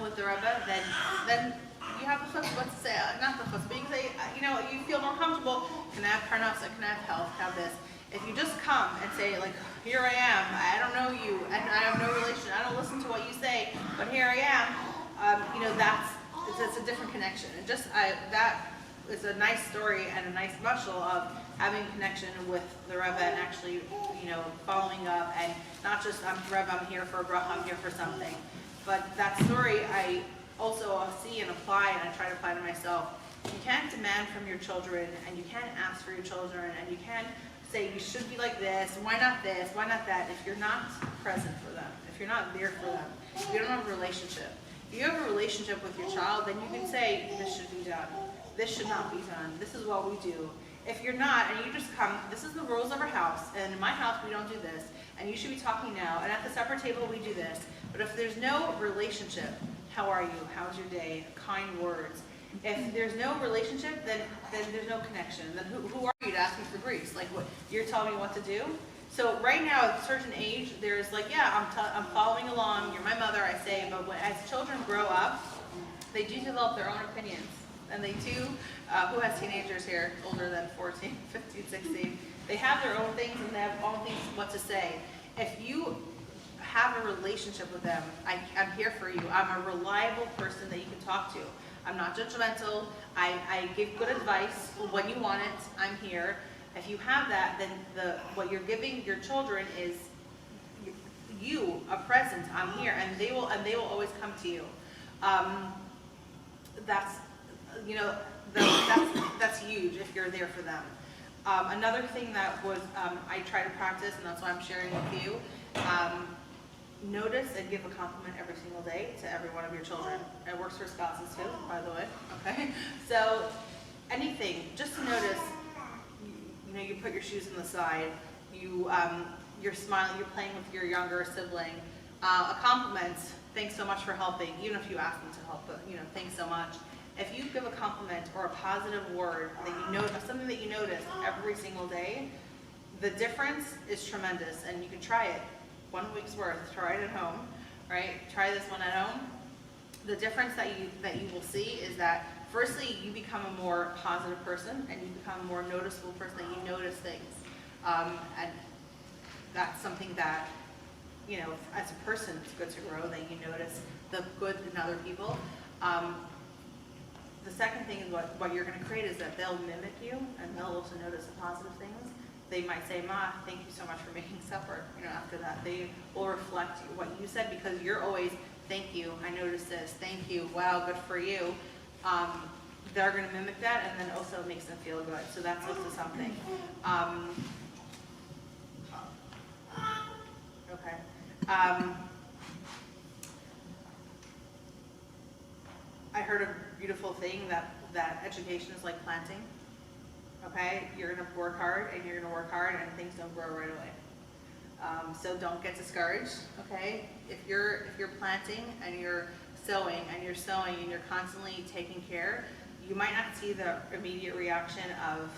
with the Rebbe, then you have the chutzpah to say, not the chutzpah, but you can say, you feel more comfortable. Can I have parnasa? Can I have health? Can I have this? If you just come and say, like, here I am, I don't know you, and I have no relation, I don't listen to what you say, but here I am, it's a different connection. And that is a nice story and a nice mushal of having connection with the Rebbe and actually, following up, and not just, I'm the Rebbe, I'm here for a bracha, I'm here for something. But that story I also see and apply, and I try to apply to myself. You can't demand from your children, and you can't ask for your children, and you can't say you should be like this, why not this, why not that, if you're not present for them, if you're not there for them, if you don't have a relationship. If you have a relationship with your child, then you can say, this should be done, this should not be done, this is what we do. If you're not, and you just come, this is the rules of our house, and in my house we don't do this, and you should be talking now, and at the supper table we do this. But if there's no relationship, how are you, how's your day, kind words. If there's no relationship, then there's no connection. Then who are you to ask me for grease? Like, what, you're telling me what to do? So right now, at a certain age, there's like, yeah, I'm following along, you're my mother, I say, but as children grow up, they do develop their own opinions. And they do, who has teenagers here, older than 14, 15, 16, they have their own things and they have own things what to say. If you have a relationship with them, I'm here for you, I'm a reliable person that you can talk to. I'm not judgmental, I give good advice when you want it, I'm here. If you have that, then what you're giving your children is you, a present, I'm here, and they will always come to you. That's huge if you're there for them. Another thing that was I try to practice, and that's why I'm sharing with you, notice and give a compliment every single day to every one of your children. It works for spouses too, by the way, okay? So anything, just to notice, you put your shoes on the side, you're smiling, you're playing with your younger sibling. A compliment, thanks so much for helping, even if you ask them to help, but thanks so much. If you give a compliment or a positive word that you know, something that you notice every single day, the difference is tremendous, and you can try it. 1 week's worth, try it at home, right? Try this one at home. The difference that you will see is that firstly, you become a more positive person, and you become a more noticeable person, that you notice things. And that's something that, as a person, it's good to grow, that you notice the good in other people. The second thing is what you're going to create is that they'll mimic you, and they'll also notice the positive things. They might say, Ma, thank you so much for making supper. After that, they will reflect what you said, because you're always, thank you, I noticed this, thank you, wow, good for you. They're going to mimic that, and then also makes them feel good. So that's also something. Okay. I heard a beautiful thing that education is like planting. Okay, you're going to work hard, and you're going to work hard, and things don't grow right away. So don't get discouraged. Okay, if you're planting and you're sowing and you're constantly taking care, you might not see the immediate reaction of,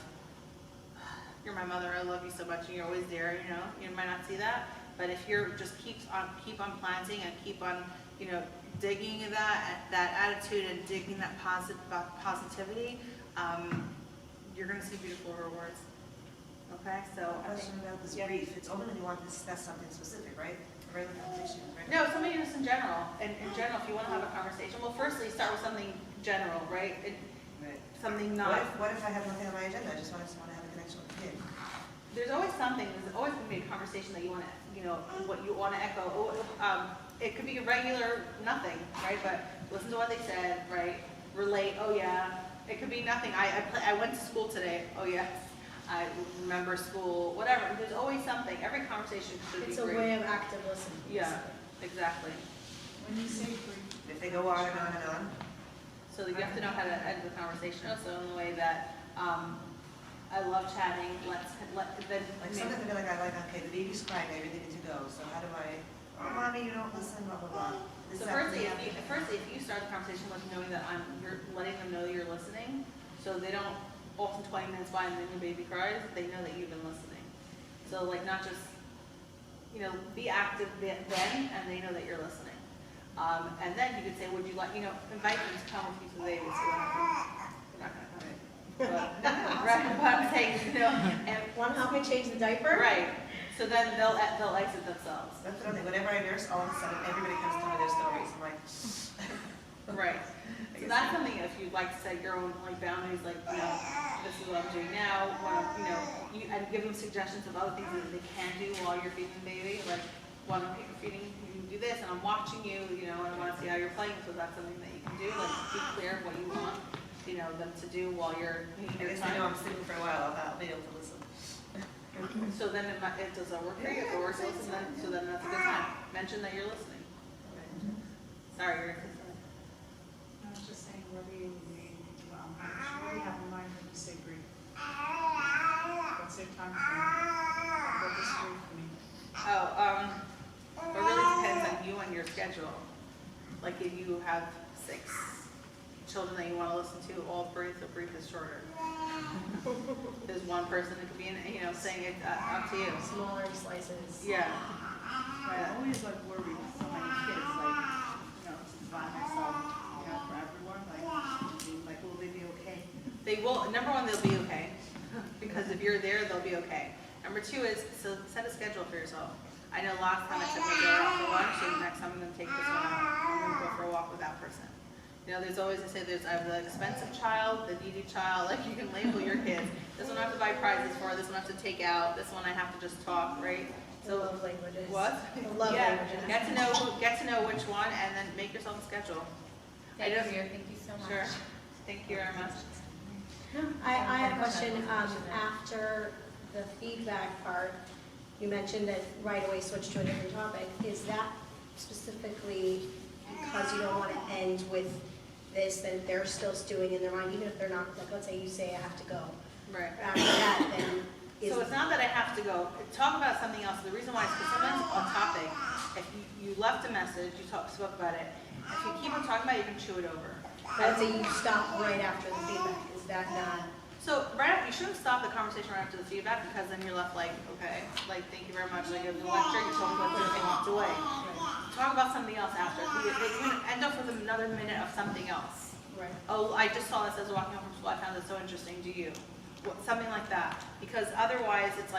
you're my mother, I love you so much, and you're always there. You might not see that. But if you're just keep on planting and keep on digging that attitude and digging that positivity, you're going to see beautiful rewards. Okay, so I think, Question about this yeah. brief, it's only when you want to discuss something specific, right? A regular conversation, right? No, somebody just in general, in general, if you want to have a conversation, well, firstly, start with something general, right? Right. Something What not, if I have nothing on my agenda, I just want to have a connection with the kid? there's always something, there's always going to be a conversation that you want to, what you want to echo. It could be a regular nothing, right? But listen to what they said, right? Relate, oh yeah. It could be nothing. I went to school today, oh yes. I remember school, whatever. There's always something. Every conversation should be It's a great. way of active listening. Yeah, exactly. When you say brief. If they go on and on and on, So you have to know how to end the conversation also in the way that, I love chatting, then. like something to be like, okay, the baby's crying, I really need to go, so how do I, oh, mommy, you don't listen, blah, blah, blah. This So is firstly, happening. if you start the conversation with knowing that you're letting them know you're listening, so they don't, often 20 minutes by and then your baby cries, they know that you've been listening. So like not just, be active then, and they know that you're listening. And then you could say, would you like, invite them to come with you to the baby, so they're not gonna come in. But, right, but I'm saying, and, Want to help me change the diaper? right, so then they'll exit themselves. That's what I think, whenever I nurse, all of a sudden, everybody comes to tell me their stories, I'm like, Right. So that's something if you'd like to set your own boundaries, like, this is what I'm doing now, and give them suggestions of other things that they can do while you're feeding the baby, like, while I'm feeding, you do this, and I'm watching you, and I want to see how you're playing, so that's something that you can do, like, be clear of what you want, them to do while you're I taking your guess I know time. I'm sitting for a while, I'll be able to listen. So then it doesn't work for you, if it works, listen, so then that's a good time. Mention that you're listening. Sorry, you're gonna say something. I was just saying, what do you mean, what do you have in mind when you say brief? What's your time frame? What does brief mean? It really depends on you and your schedule. Like if you have 6 children that you want to listen to, all brief, the brief is shorter. There's one person that could be saying it up to you. Smaller slices. Yeah. I always worry with so many kids, to find myself, for everyone, will they be okay? They will, number one, they'll be okay. Because if you're there, they'll be okay. Number 2 is, so set a schedule for yourself. I know last time I took my daughter out for lunch, and next time I'm going to take this one out. I'm going to go for a walk with that person. There's always, I have the expensive child, the needy child, you can label your kids. This one I have to buy prizes for, this one I have to take out, this one I have to just talk, right? So love languages. What? Love Yeah, languages. get to know which one, and then make yourself a schedule. Thank you so much. Sure. Thank you very much. I had a question, after the feedback part, you mentioned that right away switch to a different topic. Is that specifically because you don't want to end with this, that they're still stewing in their mind, even if they're not, let's say you say I have to go. Right. After that, then is. So it's not that I have to go, talk about something else. The reason why is because sometimes on topic, if you left a message, you spoke about it, if you keep on talking about it, you can chew it over. Let's say you stop right after the feedback, is that not? So you shouldn't stop the conversation right after the feedback, because then you're left okay, thank you very much, in the lecture, you told me what to do, and walked away. Talk about something else after. They can end up with another minute of something else. Right. Oh, I just saw this as walking home from school, I found this so interesting, do you? Something like that, because otherwise it's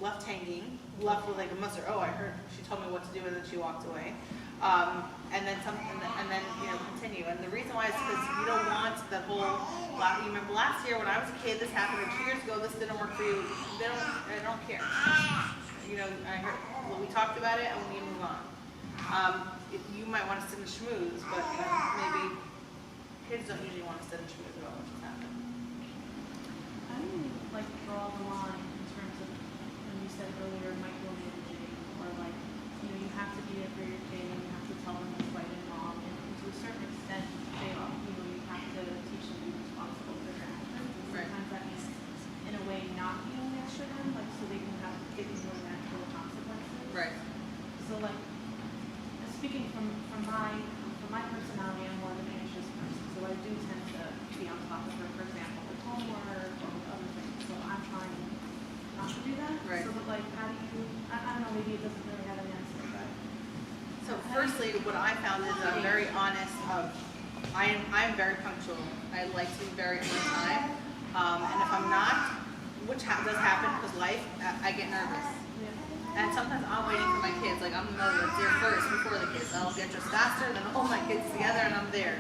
left hanging, left with a mustard, oh, I heard, she told me what to do, and then she walked away. And then continue. And the reason why is because you don't want the whole, you remember last year when I was a kid, this happened, or 2 years ago, this didn't work for you, they don't care. I heard, we talked about it and we move on. You might want to sit and schmooze, but maybe kids don't usually want to sit and schmooze about what's happening. How do you draw the line in terms of when you said earlier micromanaging, or you have to be there for your kid and you have to tell them what's right and wrong, and to a certain extent they are, you have to teach them to be responsible for their actions. And Right. sometimes that means in a way not being there for them, so they can have more natural consequences. Right. So speaking from my personality, I'm more of an anxious person, so I do tend to be on top of her, for example, with homework or with other things. So I'm trying not to do that. Right. So how do you, I don't know, maybe it doesn't really have an answer, but. So firstly, what I found is I'm very honest I'm very punctual. I like to be very on time. And if I'm not, which does happen because life, I get nervous. And sometimes I'm waiting for my kids, like I'm the mother that's there first before the kids. I'll get dressed faster than all my kids together and I'm there.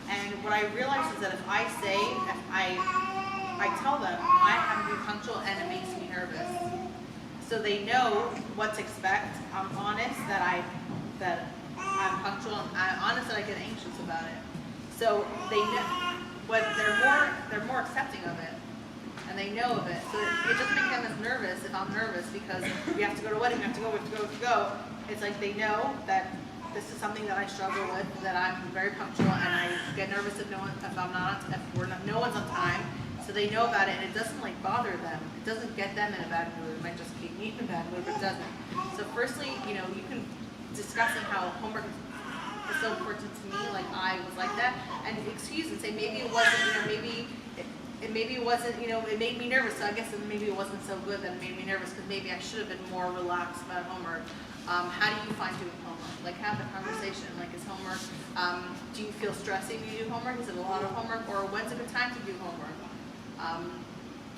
And what I realized is that if I tell them I have to be punctual and it makes me nervous. So they know what to expect. I'm honest that I'm punctual and I'm honest that I get anxious about it. So they know, but they're more accepting of it. And they know of it. So it doesn't make them as nervous if I'm nervous because we have to go to a wedding, we have to go. It's like they know that this is something that I struggle with, that I'm very punctual and I get nervous if no one's on time. So they know about it and it doesn't like bother them. It doesn't get them in a bad mood. It might just keep me in a bad mood, but it doesn't. So firstly, you can discussing how homework is so important to me, like I was like that, and excuse and say maybe it wasn't, maybe it wasn't, it made me nervous, so I guess maybe it wasn't so good that it made me nervous because maybe I should have been more relaxed about homework. How do you find doing homework? Like have the conversation, like is homework, do you feel stressing when you do homework? Is it a lot of homework? Or when's a good time to do homework?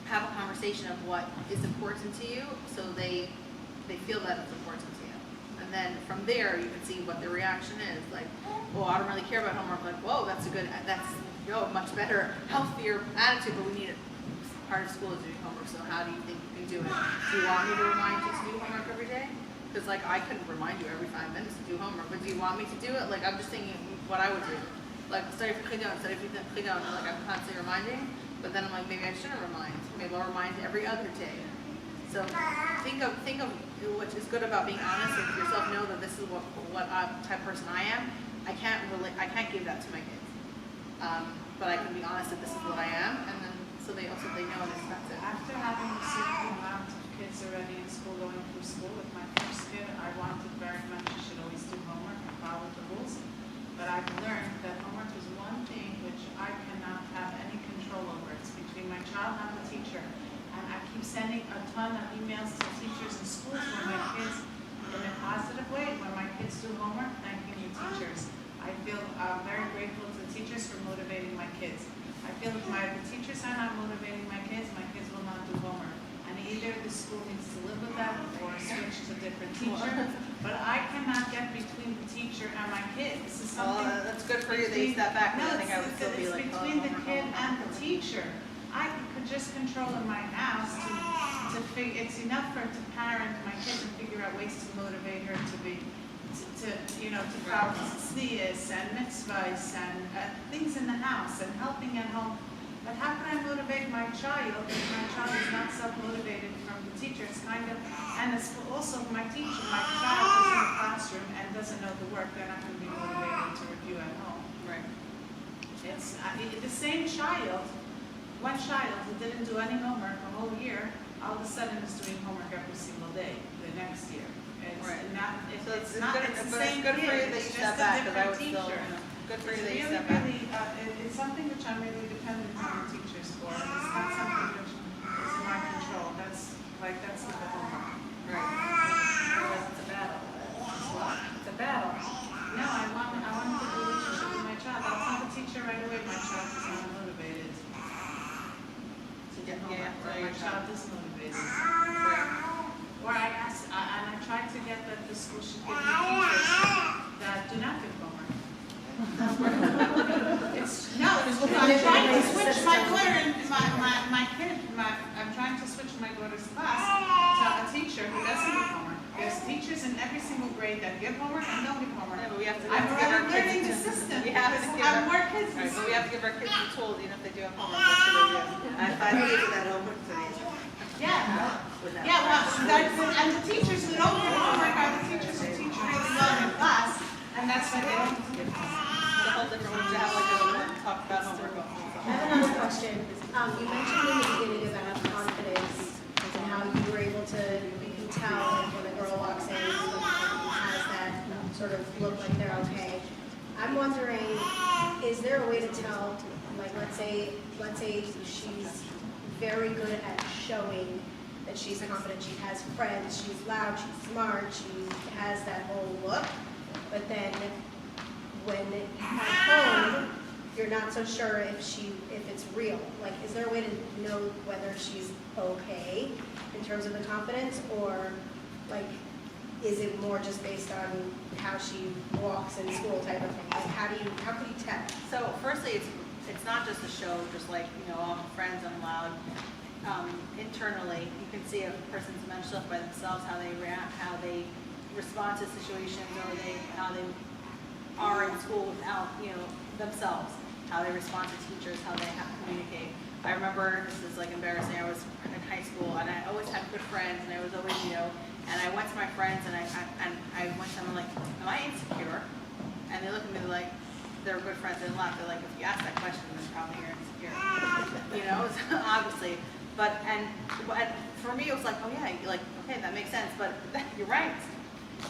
Have a conversation of what is important to you so they feel that it's important to you. And then from there you can see what the reaction is. Like, well, I don't really care about homework. Like, whoa, that's much better, healthier attitude, but we need it. Part of school is doing homework, so how do you think you can do it? Do you want me to remind you to do homework every day? Because like I couldn't remind you every 5 minutes to do homework, but do you want me to do it? Like I'm just thinking what I would do. Like study for Chidon, like I'm constantly reminding, but then I'm like maybe I shouldn't remind. Maybe I'll remind every other day. So think of what is good about being honest and yourself. Know that this is what type of person I am. I can't give that to my kids. But I can be honest that this is what I am, and then so they know and expect it. After having a certain amount of kids already in school, going through school with my first kid, I wanted very much she should always do homework and follow the rules. But I've learned that homework is one thing which I cannot have any control over. It's between my child and the teacher. And I keep sending a ton of emails to teachers and schools for my kids in a positive way. When my kids do homework, thanking you teachers. I feel very grateful to the teachers for motivating my kids. I feel if the teachers are not motivating my kids will not do homework. And either the school needs to live with that or switch to a different teacher. But I cannot get between the teacher and my kid. This is something. That's good for you that you step back. No, I think I would still be like, between the kid and the teacher. I could just control in my house to figure. It's enough for to parent my kids and figure out ways to motivate her to be. To follow tznius and mitzvahs and things in the house and helping at home. But how can I motivate my child if my child is not self-motivated from the teacher? It's kind of, and it's also my teacher. My child is in the classroom and doesn't know the work. They're not going to be motivated to review at home. right. It's the same child, one child who didn't do any homework a whole year, all of a sudden is doing homework every single day the next year. It's Right. not, it's So it's not, good, it's the but same it's good for you kid, that it's you just step a back, because I different would still, teacher. good for you It's that you really, step back. it's something which I'm really dependent on the teachers for. It's not something which is in my control. That's not the homework. Right. Otherwise it's a battle. It's a battle. No, I want a good relationship with my child. I'll tell the teacher right away my child is not motivated to get homework. Or my child is motivated. Or I ask, and I try to get that the school should give me teachers that do not give homework. I'm trying to switch my daughter and I'm trying to switch my daughter's class to a teacher who doesn't give homework. There's teachers in every single grade that give homework and don't give homework. Yeah, but we have to I'm give our learning the kids system. We have to give I'm our, more kids. right, but we have to give our kids the tools, even if they do have homework, what should they do? I have 5 kids with that homework today. Yeah. Yeah, and the teachers who don't give homework are the teachers who teach really well in their class, and that's why they don't give homework. It's a whole different one to have like a talk about homework. I have another question. You mentioned in the beginning about confidence and how you were able to, you can tell like, when a girl walks in, has that sort of look like they're okay. I'm wondering, is there a way to tell, like let's say she's very good at showing that she's confident, she has friends, she's loud, she's smart, she has that whole look, but then when at home, you're not so sure if it's real. Like, is there a way to know whether she's okay in terms of the confidence, or like, is it more just based on how she walks in school type of thing? Like, how can you tell? So firstly, it's not just a show, just like, I'm friends, I'm loud. Internally, you can see a person's mental health by themselves, how they react, how they respond to situations, or how they are in school without, themselves, how they respond to teachers, how they have to communicate. I remember, this is like embarrassing, I was in high school and I always had good friends, and I was always, and I went to my friends and I went to them, I'm like, am I insecure? And they look at me like, they're good friends, and laugh. They're like, if you ask that question, then probably you're insecure. So obviously. But for me, it was like, oh yeah, like, okay, that makes sense, but you're right.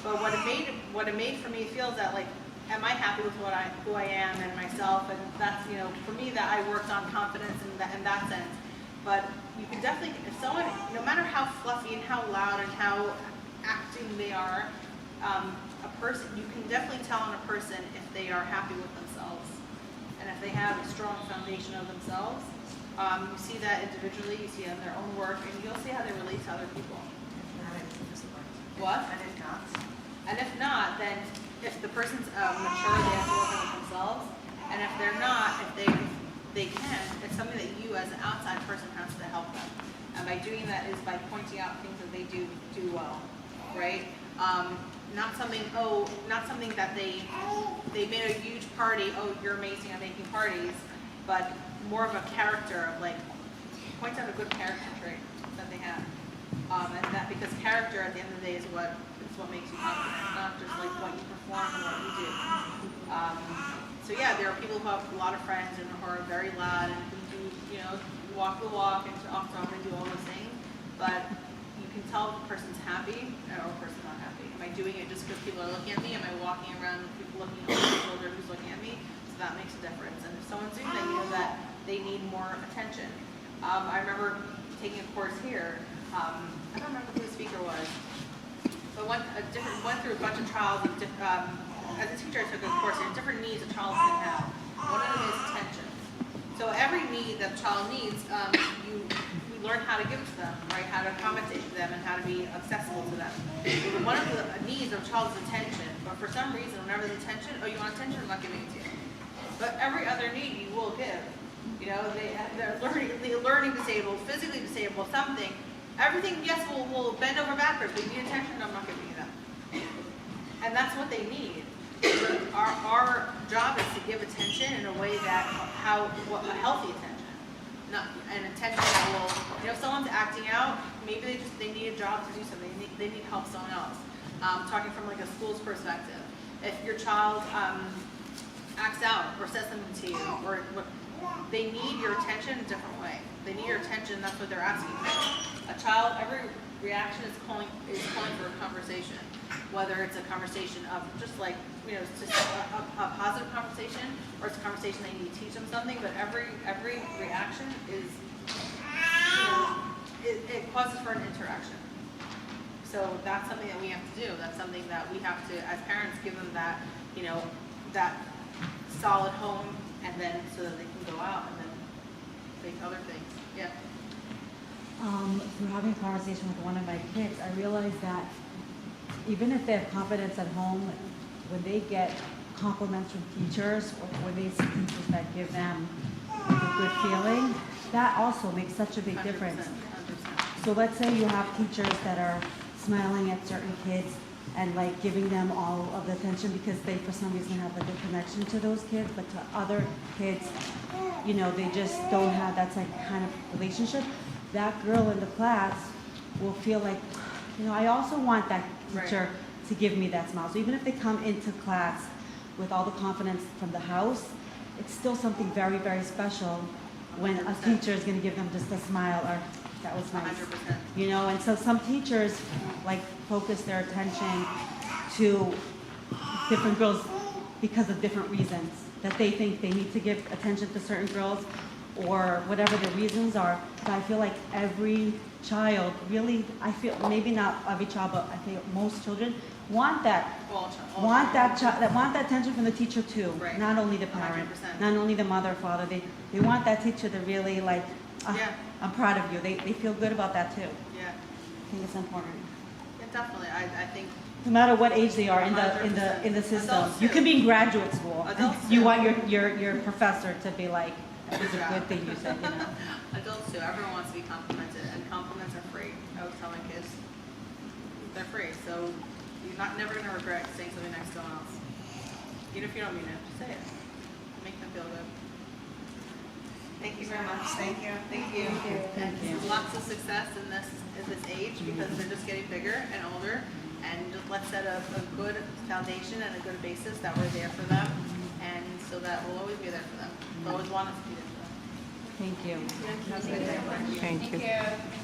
But what it made for me feel is that, like, am I happy with who I am and myself? And that's, for me, that I worked on confidence in that sense. But you can definitely, if someone, no matter how fluffy and how loud and how acting they are, a person, you can definitely tell in a person if they are happy with themselves and if they have a strong foundation of themselves. You see that individually, you see it in their own work, and you'll see how they relate to other people. What? And if not, then if the person's mature, they have to work on themselves. And if they're not, if they can, it's something that you as an outside person has to help them. And by doing that is by pointing out things that they do well, right? Not something that they made a huge party, oh, you're amazing at making parties, but more of a character of, like, points out a good character trait that they have. And that, because character at the end of the day is what makes you confident, not just like what you perform and what you do. So yeah, there are people who have a lot of friends and who are very loud and who do, walk the walk and talk and do all those things, but you can tell if a person's happy or a person's not happy. Am I doing it just because people are looking at me? Am I walking around with people looking over my shoulder who's looking at me? So that makes a difference. And if someone's doing that, you know that they need more attention. I remember taking a course here. I don't remember who the speaker was, but went through a bunch of trials. As a teacher, I took a course in different needs a child can have. One of them is attention. So every need that a child needs, we learn how to give it to them, right? How to accommodate them and how to be accessible to them. One of the needs of a child is attention, but for some reason, whenever there's attention, oh, you want attention? I'm not giving it to you. But every other need you will give. They're learning disabled, physically disabled, something. Everything, yes, will bend over backwards, but you need attention, I'm not giving you that. And that's what they need. Our job is to give attention in a way that, a healthy attention. Not an attention that will, if someone's acting out, maybe they need a job to do something, they need help someone else. Talking from like a school's perspective. If your child acts out or says something to you, or they need your attention a different way. They need your attention, that's what they're asking for. A child, every reaction is calling for a conversation. Whether it's a conversation of just like, it's just a positive conversation, or it's a conversation that you need to teach them something, but every reaction is, it causes for an interaction. So that's something that we have to do. That's something that we have to, as parents, give them that, that solid home, and then so that they can go out and then think other things. Yeah. Through having a conversation with one of my kids, I realized that even if they have confidence at home, when they get compliments from teachers, or when they see teachers that give them like a good feeling, that also makes such a big 100%, difference. 100%. So let's say you have teachers that are smiling at certain kids and like giving them all of the attention because they for some reason have a good connection to those kids, but to other kids, they just don't have that kind of relationship. That girl in the class will feel like, I also want that teacher to give me that smile. So even if they come into class with all the confidence from the house, it's still something very, very special when a teacher is going to give them just a smile or that was nice. 100%. And so some teachers focus their attention to different girls because of different reasons, that they think they need to give attention to certain girls or whatever the reasons are. But I feel like every child really, maybe not every child, but I think most children want that, want that child, that want that attention from the teacher too. Right. Not only the parent, 100%. not only the mother or father. They want that teacher to really like, Yeah. I'm proud of you. They feel good about that too. Yeah, I think it's important. yeah, definitely, I think, No matter what age they are in the 100%. system. Adults You too. could be in graduate school. and Adults You too. want your professor to be like, that was a Yeah. good thing you said, you know. adults too, everyone wants to be complimented, and compliments are free. I always tell my kids, they're free, so you're never gonna regret saying something nice to someone else. Even if you don't mean it, just say it. Make them feel good. Thank you very much. Thank you. Thank you. Thank you. Lots of success in this age, because they're just getting bigger and older, and just let's set a good foundation and a good basis that we're there for them, and so that we'll always be there for them. We'll always want us to be there for them. Thank you. Have a good day. Thank you.